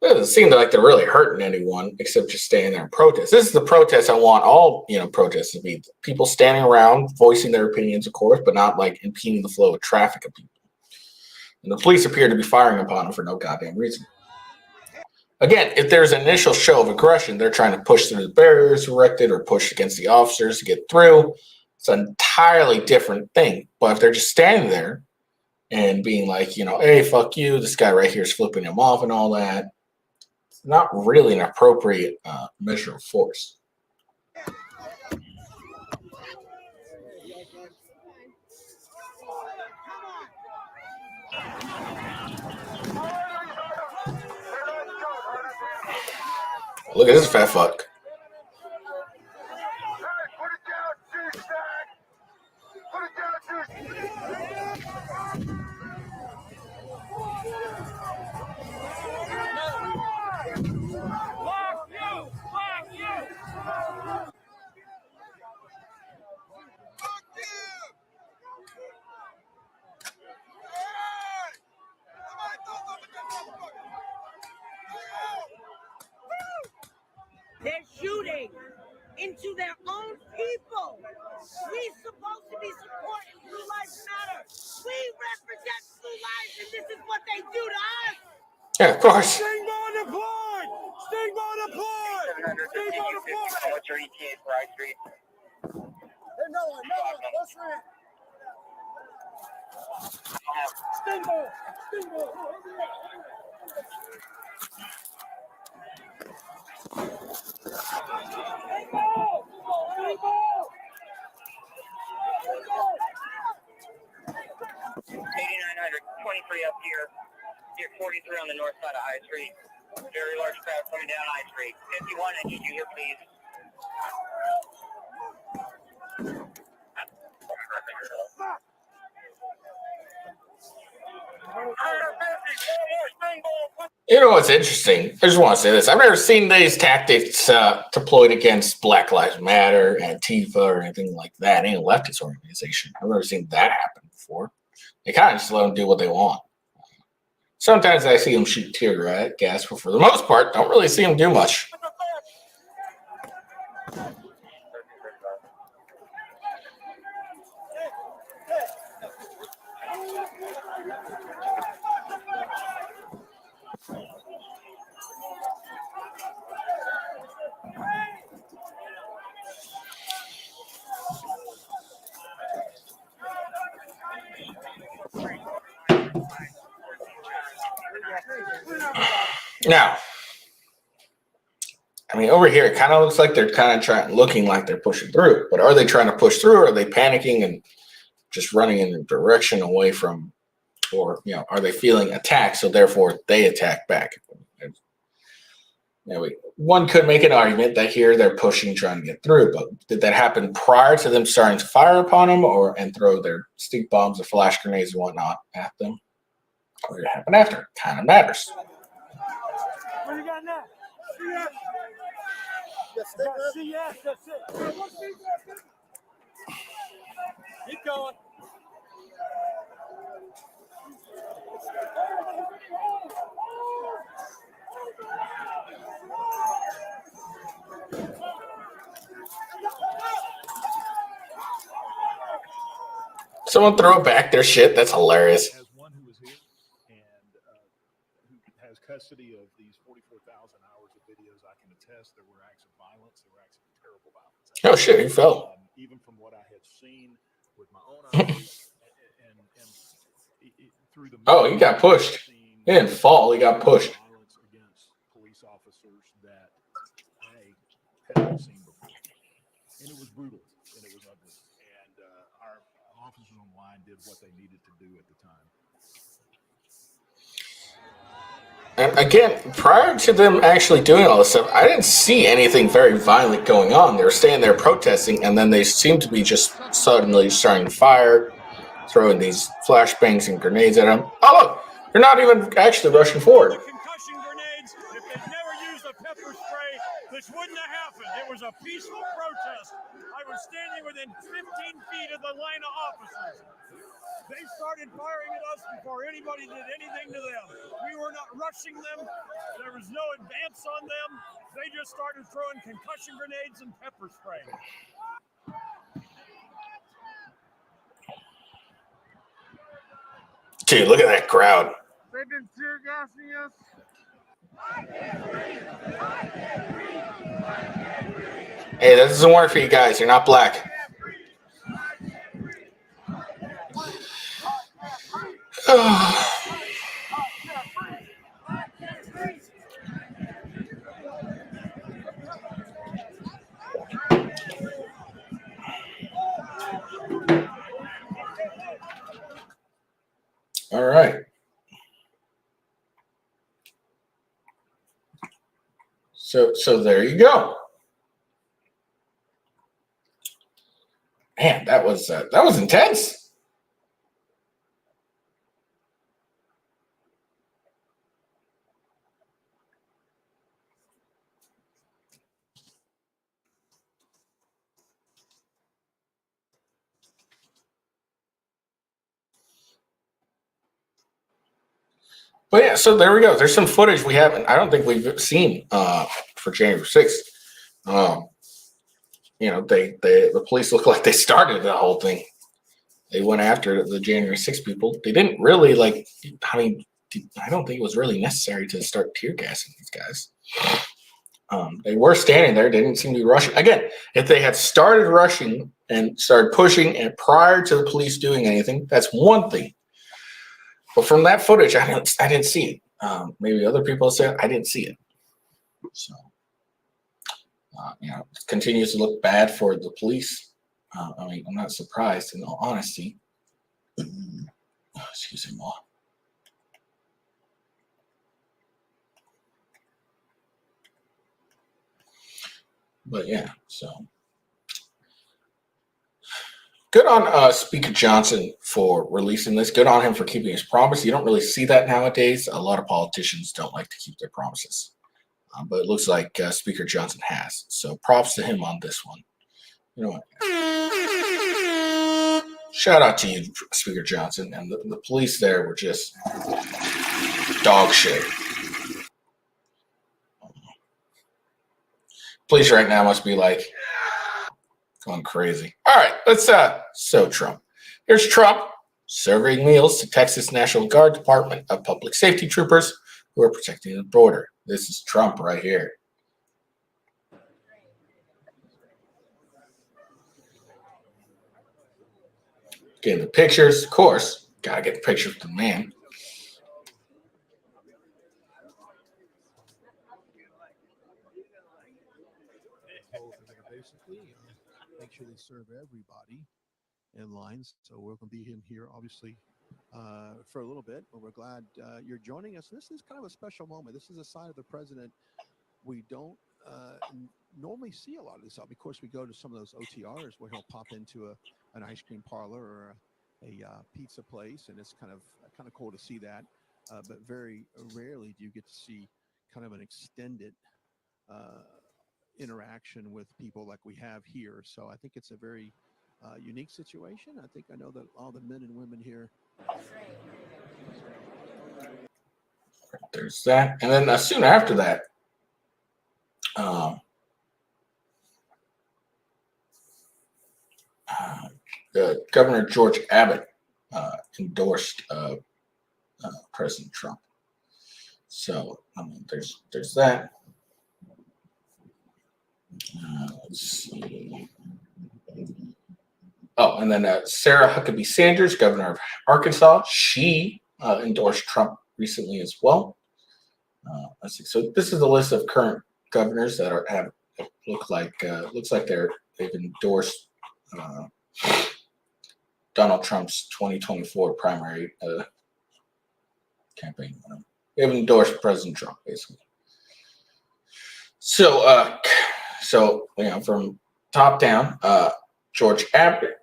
It doesn't seem like they're really hurting anyone except just standing there and protest. This is the protest I want all, protests to be. People standing around, voicing their opinions, of course, but not like impeding the flow of traffic of people. And the police appear to be firing upon them for no goddamn reason. Again, if there's an initial show of aggression, they're trying to push through the barriers erected or push against the officers to get through. It's an entirely different thing. But if they're just standing there and being like, hey, fuck you, this guy right here is flipping him off and all that, it's not really an appropriate measure of force. Look at this fat fuck. They're shooting into their own people. We're supposed to be supporting Blue Lives Matter. We represent Blue Lives, and this is what they do to us. Yeah, of course. Stingball deployed! Stingball deployed! Stingball deployed! What's your ETA for I-Street? No one, go straight. Stingball! Stingball! Stingball! Stingball! 8900, 23 up here. Here, 43 on the north side of I Street. Very large crowd coming down I Street. 51, I need you here, please. You know what's interesting? I just want to say this. I've never seen these tactics deployed against Black Lives Matter, Antifa, or anything like that, any leftist organization. I've never seen that happen before. They kind of just let them do what they want. Sometimes I see them shoot tear gas, but for the most part, don't really see them do much. Now, I mean, over here, it kind of looks like they're looking like they're pushing through. But are they trying to push through, or are they panicking and just running in a direction away from, or, are they feeling attacked, so therefore they attack back? One could make an argument that here they're pushing, trying to get through, but did that happen prior to them starting to fire upon them and throw their stink bombs or flash grenades and whatnot at them? Or did it happen after? Kind of matters. What you got now? CS, that's it. Keep going. Someone throw back their shit. That's hilarious. As one who was here and who has custody of these 44,000 hours of videos, I can attest there were acts of violence. There were acts of terrible violence. Oh shit, he fell. Even from what I had seen with my own eyes, and through the he got pushed. He didn't fall. He got pushed. Violence against police officers that I had not seen before, and it was brutal and it was ugly. And our officers on the line did what they needed to do at the time. And again, prior to them actually doing all this stuff, I didn't see anything very violent going on. They were staying there protesting, and then they seemed to be just suddenly starting to fire, throwing these flashbangs and grenades at them. Oh, look, they're not even actually rushing forward. Concussion grenades. If they'd never used a pepper spray, this wouldn't have happened. It was a peaceful protest. I was standing within 15 feet of the line of officers. They started firing at us before anybody did anything to them. We were not rushing them. There was no advance on them. They just started throwing concussion grenades and pepper spray. Dude, look at that crowd. They've been tear gassing us. Hey, that doesn't work for you guys. You're not black. All right. So there you go. Man, that was intense. But yeah, so there we go. There's some footage we haven't. I don't think we've seen for January 6th. The police look like they started the whole thing. They went after the January 6th people. They didn't really I don't think it was really necessary to start tear gassing these guys. They were standing there. They didn't seem to be rushing. Again, if they had started rushing and started pushing and prior to the police doing anything, that's one thing. But from that footage, I didn't see it. Maybe other people said I didn't see it. So, it continues to look bad for the police. I'm not surprised, in all honesty. Excuse me, Ma. But yeah, so good on Speaker Johnson for releasing this. Good on him for keeping his promise. You don't really see that nowadays. A lot of politicians don't like to keep their promises. But it looks like Speaker Johnson has. So props to him on this one. You know what? Shout out to you, Speaker Johnson. And the police there were just dog shit. Police right now must be like going crazy. All right, let's so Trump. Here's Trump serving meals to Texas National Guard Department of Public Safety troopers who are protecting the border. This is Trump right here. Getting the pictures, of course. Gotta get the picture of the man. Basically, make sure they serve everybody in lines. So we're going to be in here, obviously, for a little bit, but we're glad you're joining us. This is kind of a special moment. This is a side of the president we don't normally see a lot of this. Of course, we go to some of those OTRs where he'll pop into an ice cream parlor or a pizza place, and it's kind of cool to see that. But very rarely do you get to see kind of an extended interaction with people like we have here. So I think it's a very unique situation. I know that all the men and women here. There's that. And then soon after that, Governor George Abbott endorsed President Trump. So there's that. Let's see. Oh, and then Sarah Huckabee Sanders, governor of Arkansas, she endorsed Trump recently as well. Let's see. So this is the list of current governors that looks like they've endorsed Donald Trump's 2024 primary campaign. They have endorsed President Trump, basically. So, from top down, Greg Abbott,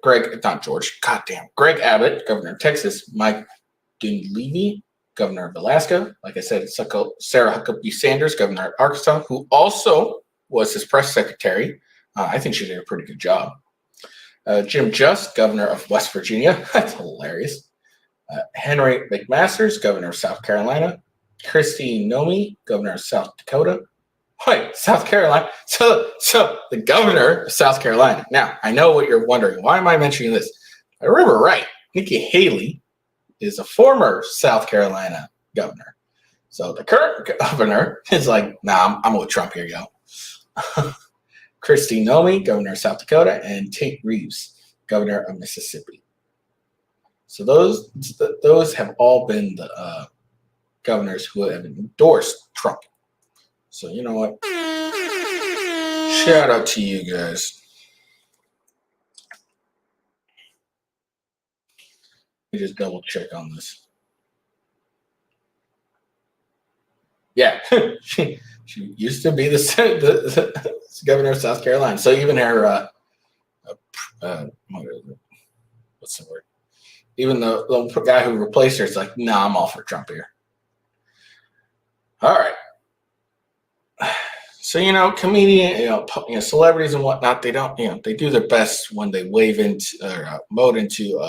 governor of Texas, Mike Dunleavy, governor of Alaska. Like I said, Sarah Huckabee Sanders, governor of Arkansas, who also was his press secretary. I think she did a pretty good job. Jim Just, governor of West Virginia. That's hilarious. Henry McMaster's, governor of South Carolina. Kristi Noem, governor of South Dakota. Wait, South Carolina. So the governor of South Carolina. Now, I know what you're wondering. Why am I mentioning this? I remember right. Nikki Haley is a former South Carolina governor. So the current governor is like, nah, I'm with Trump here, yo. Kristi Noem, governor of South Dakota, and Tate Reeves, governor of Mississippi. So those have all been the governors who have endorsed Trump. So you know what? Shout out to you guys. Let me just double check on this. Yeah, she used to be the governor of South Carolina. So even her, what's the word? Even the guy who replaced her is like, nah, I'm all for Trump here. All right. So, celebrities and whatnot, they don't, they do their best when they wave into or mode into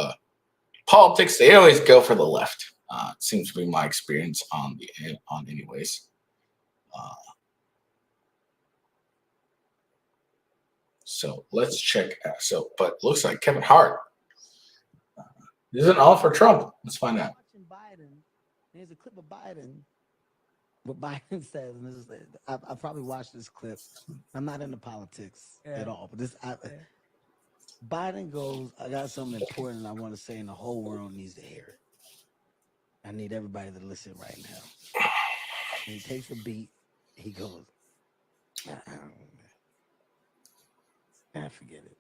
politics. They always go for the left. It seems to be my experience on anyways. So let's check. But looks like Kevin Hart isn't all for Trump. Let's find out. Watching Biden, there's a clip of Biden. What Biden says, and this is, I probably watched this clip. I'm not into politics at all, but Biden goes, I got something important I want to say, and the whole world needs to hear it. I need everybody to listen right now. And he takes a beat. He goes, forget it.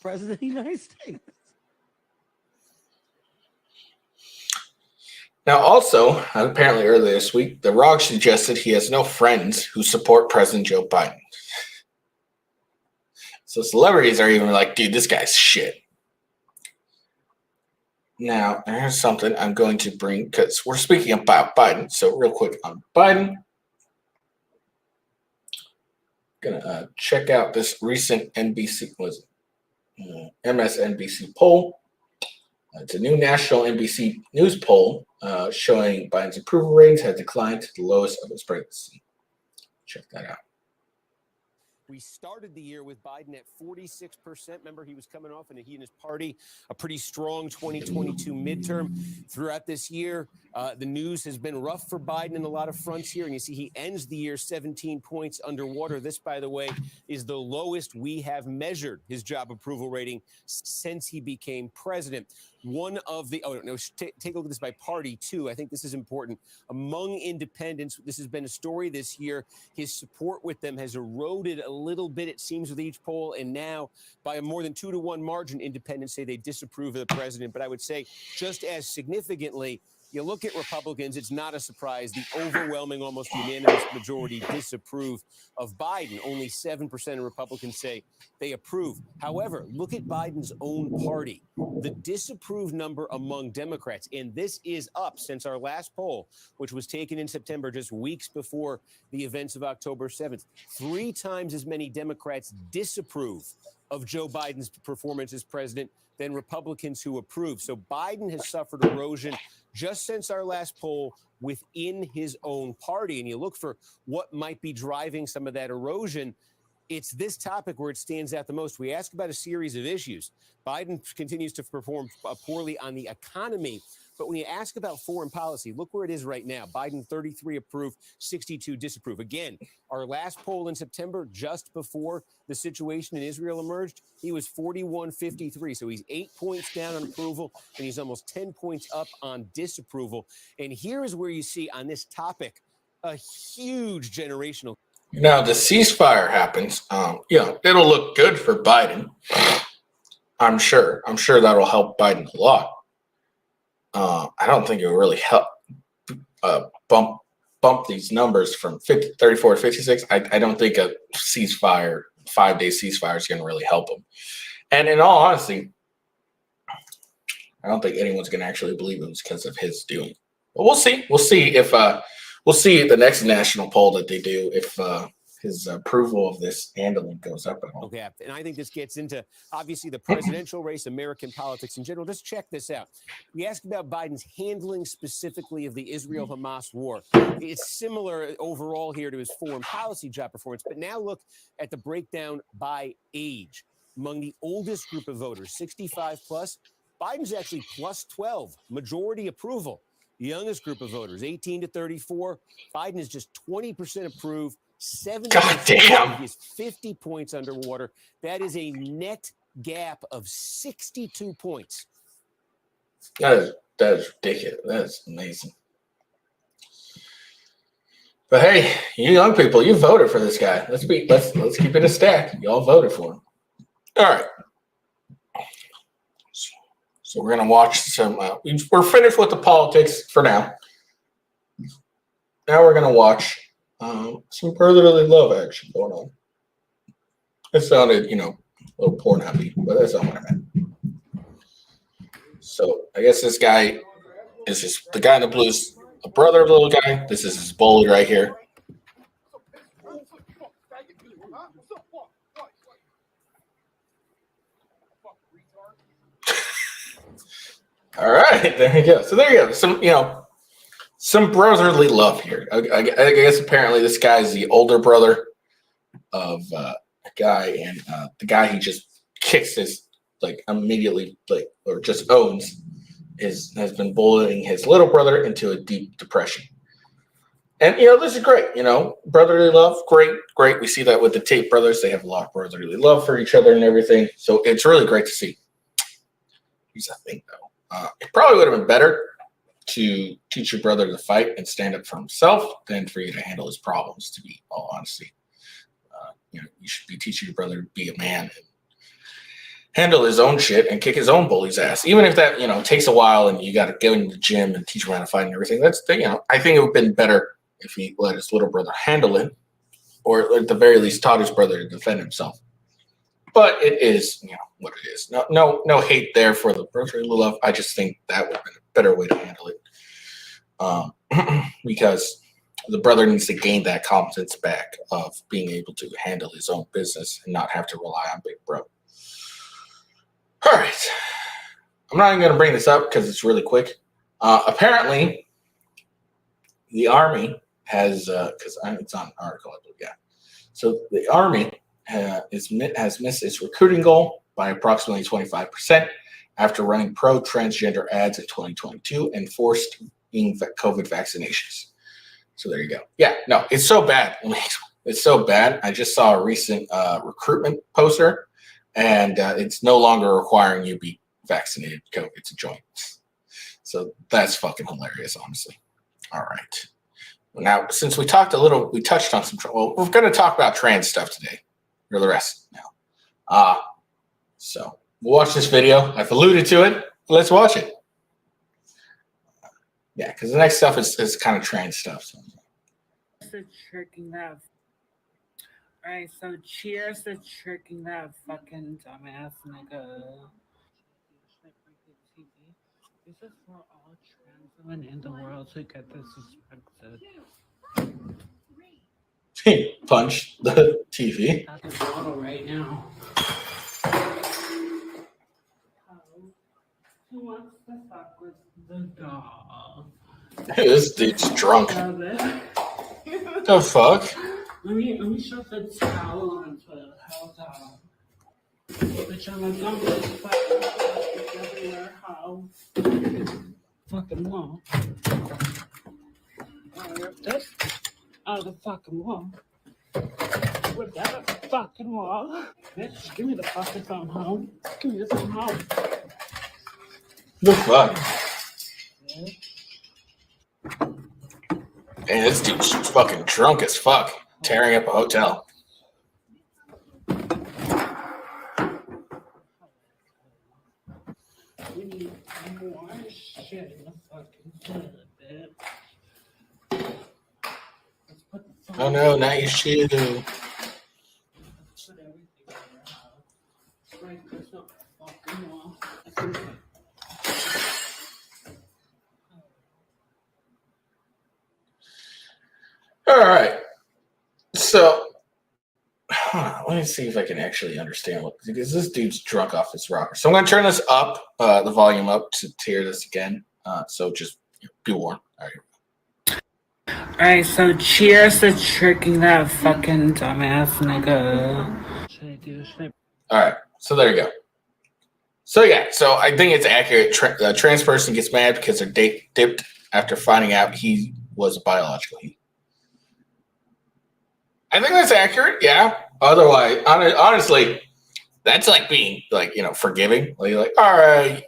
President of the United States. Now, also, apparently earlier this week, The Rock suggested he has no friends who support President Joe Biden. So celebrities are even like, dude, this guy's shit. Now, here's something I'm going to bring, because we're speaking about Biden. So real quick on Biden. Going to check out this recent MSNBC poll. It's a new national NBC News poll showing Biden's approval ratings have declined to the lowest of his presidency. Check that out. We started the year with Biden at 46%. Remember, he was coming off, and he and his party, a pretty strong 2022 midterm. Throughout this year, the news has been rough for Biden in a lot of fronts here, and you see he ends the year 17 points underwater. This, by the way, is the lowest we have measured his job approval rating since he became president. One of the, take a look at this by party, too. I think this is important. Among independents, this has been a story this year. His support with them has eroded a little bit, it seems, with each poll. And now, by a more than 2-to-1 margin, independents say they disapprove of the president. But I would say, just as significantly, you look at Republicans, it's not a surprise. The overwhelming, almost unanimous majority disapprove of Biden. Only 7% of Republicans say they approve. However, look at Biden's own party. The disapprove number among Democrats, and this is up since our last poll, which was taken in September, just weeks before the events of October 7th. 3 times as many Democrats disapprove of Joe Biden's performance as president than Republicans who approve. So Biden has suffered erosion just since our last poll within his own party. And you look for what might be driving some of that erosion. It's this topic where it stands out the most. We ask about a series of issues. Biden continues to perform poorly on the economy. But when you ask about foreign policy, look where it is right now. Biden, 33 approve, 62 disapprove. Again, our last poll in September, just before the situation in Israel emerged, he was 41-53. So he's 8 points down on approval, and he's almost 10 points up on disapproval. And here is where you see on this topic a huge generational. Now, the ceasefire happens. It'll look good for Biden. I'm sure that'll help Biden a lot. I don't think it will really help bump these numbers from 34 to 56, I don't think a ceasefire, 5-day ceasefire, is going to really help them. And in all honesty, I don't think anyone's going to actually believe it was because of his doing. But we'll see. We'll see if we'll see the next national poll that they do if his approval of this handling goes up at all. Okay, and I think this gets into, obviously, the presidential race, American politics in general. Just check this out. We asked about Biden's handling specifically of the Israel-Hamas war. It's similar overall here to his foreign policy job performance, but now look at the breakdown by age. Among the oldest group of voters, 65 plus, Biden's actually plus 12, majority approval. The youngest group of voters, 18 to 34, Biden is just 20% approved. 70%. God damn. He's 50 points underwater. That is a net gap of 62 points. That is ridiculous. That is amazing. But hey, you young people, you voted for this guy. Let's keep it a stack. Y'all voted for him. All right. So we're gonna watch some. We're finished with the politics for now. Now we're gonna watch some brotherly love action going on. It sounded, a little porn happy, but that's not what I meant. So I guess this guy is the guy in the blue is a brother of the little guy. This is his bully right here. All right, there you go. So there you go. Some brotherly love here. I guess apparently this guy is the older brother of a guy, and the guy he just kicks his immediately or just owns has been bullying his little brother into a deep depression. And this is great. Brotherly love, great. We see that with the Tate brothers. They have a lot of brotherly love for each other and everything. So it's really great to see. Here's the thing, though. It probably would have been better to teach your brother to fight and stand up for himself than for you to handle his problems, to be all honesty. You should be teaching your brother to be a man and handle his own shit and kick his own bully's ass. Even if that, takes a while and you got to go into the gym and teach him how to fight and everything. That's the, I think it would have been better if he let his little brother handle it, or at the very least taught his brother to defend himself. But it is, what it is. No hate there for the brotherly love. I just think that would have been a better way to handle it, because the brother needs to gain that competence back of being able to handle his own business and not have to rely on Big Bro. All right, I'm not even going to bring this up because it's really quick. Apparently, the Army has, because it's on an article, I believe, yeah. So the Army has missed its recruiting goal by approximately 25% after running pro-transgender ads in 2022 and forced COVID vaccinations. So there you go. Yeah, no, it's so bad. It's so bad. I just saw a recent recruitment poster, and it's no longer requiring you be vaccinated COVID to join. So that's fucking hilarious, honestly. All right. Now, since we touched on some, we're going to talk about trans stuff today. For the rest now. So we'll watch this video. I've alluded to it. Let's watch it. Yeah, because the next stuff is kind of trans stuff. So. To tricking that. All right, so cheers to tricking that fucking dumbass nigga. This is for all trans women in the world to get disrespected. He punched the TV. At the bottle right now. Who wants to fuck with the dog? Hey, this dude's drunk. The fuck? Let me shove the towel onto it. How's that? Bitch, I'm a dumb bitch. Everywhere. How? Fucking wall. Rip this out of the fucking wall. Rip that out of the fucking wall. Bitch, give me the fucking phone home. Give me the phone home. The fuck? Man, this dude's fucking drunk as fuck. Tearing up a hotel. We need more shit in the fucking toilet, bitch. Oh no, not your shoe. Put everything in your house. Break this up fucking wall. All right. So, let me see if I can actually understand what, because this dude's drunk off his rocker. So I'm going to turn this up, the volume up to hear this again. So just be warned. All right. Alright, so cheers to tricking that fucking dumbass nigga. All right. So there you go. So yeah, so I think it's accurate. The trans person gets mad because their date dipped after finding out he was a biological he. I think that's accurate. Yeah. Otherwise, honestly, that's like being like, forgiving. Like, you're like, all right,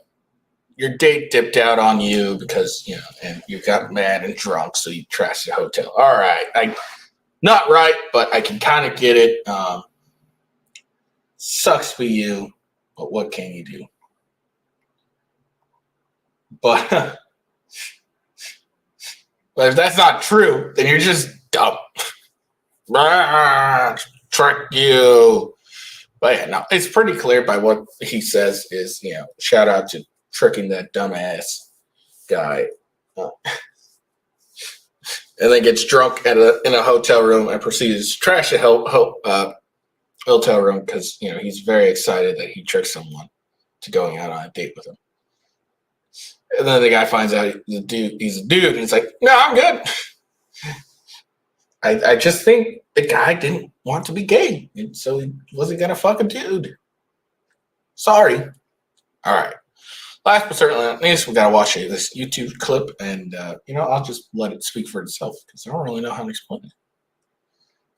your date dipped out on you because, and you got mad and drunk, so you trashed the hotel. All right. Not right, but I can kind of get it. Sucks for you, but what can you do? But if that's not true, then you're just dumb. Trick you. But yeah, no, it's pretty clear by what he says is, shout out to tricking that dumbass guy. And then gets drunk in a hotel room and proceeds to trash the hotel room because, he's very excited that he tricked someone to going out on a date with him. And then the guy finds out he's a dude, and he's like, no, I'm good. I just think the guy didn't want to be gay, and so he wasn't going to fuck a dude. Sorry. All right. Last but certainly not least, we got to watch this YouTube clip, and, I'll just let it speak for itself because I don't really know how to explain it.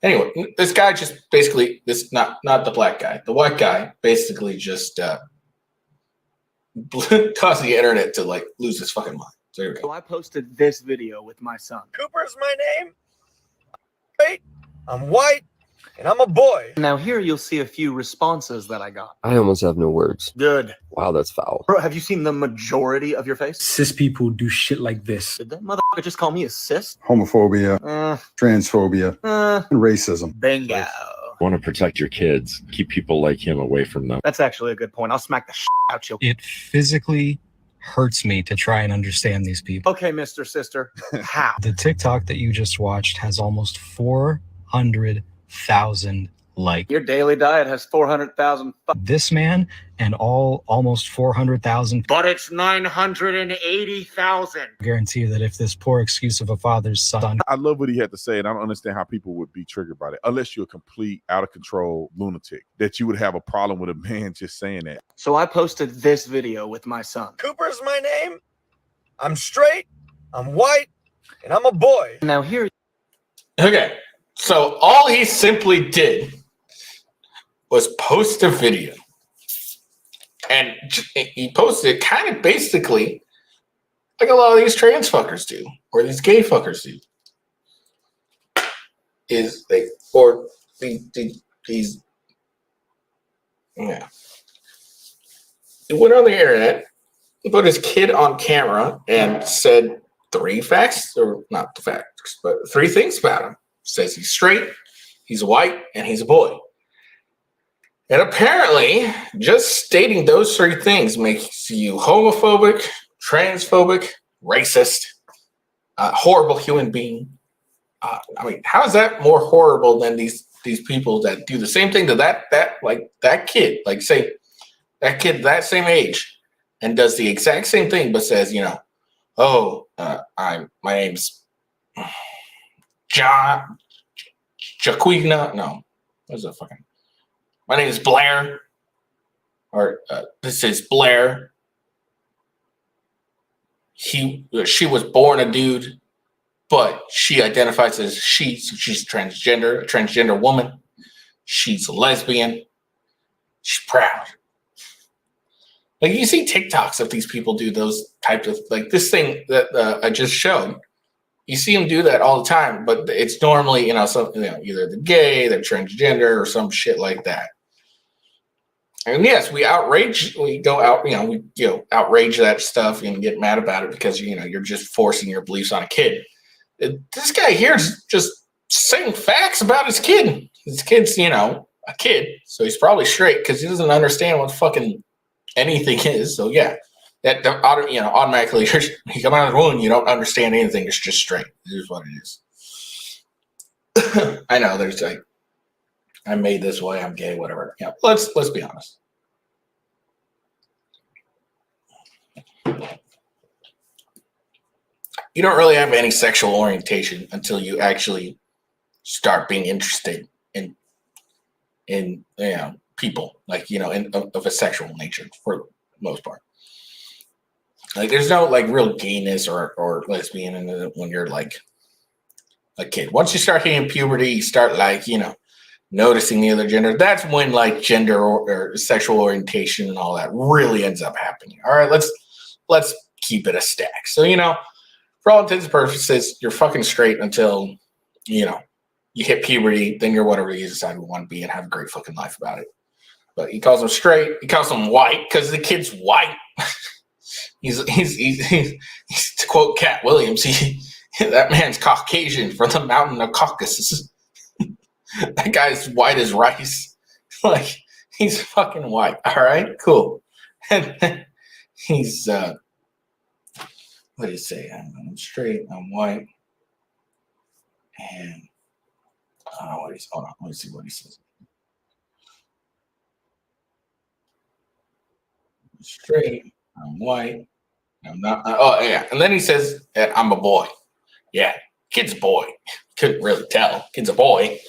Anyway, this guy just basically, not the black guy, the white guy basically just caused the internet to like lose his fucking mind. So here we go. So I posted this video with my son. Cooper's my name. I'm white, and I'm a boy. Now here you'll see a few responses that I got. I almost have no words. Good. Wow, that's foul. Bro, have you seen the majority of your face? Cis people do shit like this. Did that motherfucker just call me a cis? Homophobia, transphobia, and racism. Bingo. Want to protect your kids. Keep people like him away from them. That's actually a good point. I'll smack the shit out you. It physically hurts me to try and understand these people. Okay, Mr. Sister. How? The TikTok that you just watched has almost 400,000 likes. Your daily diet has 400,000. This man and almost 400,000. But it's 980,000. I guarantee you that if this poor excuse of a father's son. I love what he had to say, and I don't understand how people would be triggered by that, unless you're a complete, out of control lunatic, that you would have a problem with a man just saying that. So I posted this video with my son. Cooper's my name. I'm straight, I'm white, and I'm a boy. Now here. Okay, so all he simply did was post a video. And he posted it kind of basically like a lot of these trans fuckers do, or these gay fuckers do. These, yeah. He went on the internet, he put his kid on camera and said three things about him. Says he's straight, he's white, and he's a boy. And apparently, just stating those three things makes you homophobic, transphobic, racist, horrible human being. How is that more horrible than these people that do the same thing to that kid? Like, say, that kid that same age and does the exact same thing, but says, my name's John Jaquigna. No, what's that fucking? My name is Blair, or this is Blair. She was born a dude, but she identifies as she, so she's a transgender woman. She's a lesbian. She's proud. Like, you see TikToks of these people do those types of, like this thing that I just showed. You see them do that all the time, but it's normally, either they're gay, they're transgender, or some shit like that. And yes, we outrage that stuff and get mad about it because, you're just forcing your beliefs on a kid. This guy here is just saying facts about his kid. His kid's, a kid, so he's probably straight because he doesn't understand what fucking anything is. So yeah, that automatically you come out of the womb, you don't understand anything. It's just straight. It is what it is. I know there's like, I'm made this way. I'm gay. Whatever. Yeah. Let's be honest. You don't really have any sexual orientation until you actually start being interested in people, like, of a sexual nature for the most part. Like, there's no like real gayness or lesbian in it when you're like a kid. Once you start hitting puberty, you start like, noticing the other gender. That's when like gender or sexual orientation and all that really ends up happening. All right, let's keep it a stack. So, for all intents and purposes, you're fucking straight until, you hit puberty, then you're whatever you decide you want to be and have a great fucking life about it. But he calls him straight. He calls him white because the kid's white. he's to quote Cat Williams, that man's Caucasian from the mountain of Caucasus. That guy's white as rice. Like, he's fucking white. All right, cool. And he's what do you say? I'm straight. I'm white. And hold on. Let me see what he says. I'm straight. I'm white. I'm not. Oh yeah. And then he says, "I'm a boy." Yeah, kid's a boy. Couldn't really tell. Kid's a boy.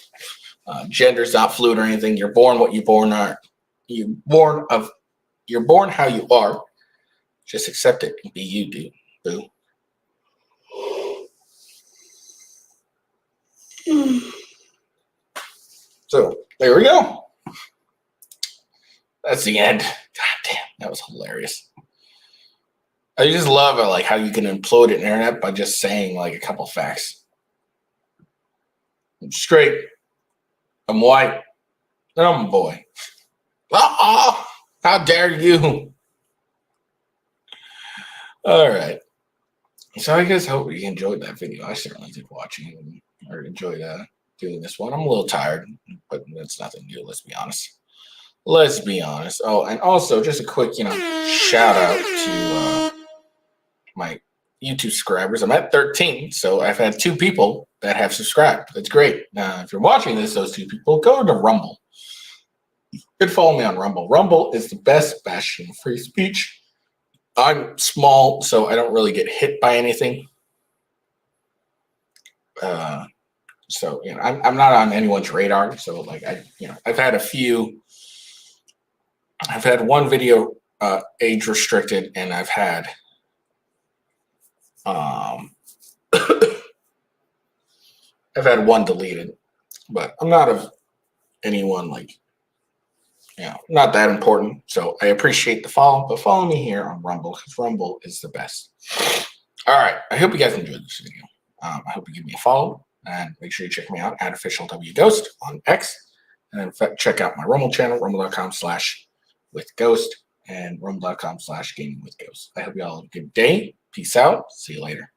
Gender's not fluid or anything. You're born what you born are. You're born how you are. Just accept it and be you, dude. Boo. So there we go. That's the end. God damn, that was hilarious. I just love like how you can implode an internet by just saying like a couple facts. I'm straight. I'm white. And I'm a boy. How dare you? All right. So I guess hope you enjoyed that video. I certainly did watching it or enjoyed doing this one. I'm a little tired, but that's nothing new. Let's be honest. Oh, and also just a quick, shout out to my YouTube subscribers. I'm at 13, so I've had 2 people that have subscribed. That's great. Now, if you're watching this, those 2 people, go to Rumble. You could follow me on Rumble. Rumble is the best bastion of free speech. I'm small, so I don't really get hit by anything. So I'm not on anyone's radar. So like I've had one video age restricted, and I've had I've had one deleted, but I'm not of anyone like not that important. So I appreciate the follow, but follow me here on Rumble because Rumble is the best. All right, I hope you guys enjoyed this video. I hope you give me a follow. And make sure you check me out at officialwghost on X. And then check out my Rumble channel, rumble.com/withghost and rumble.com/gamingwithghost. I hope you all have a good day. Peace out. See you later.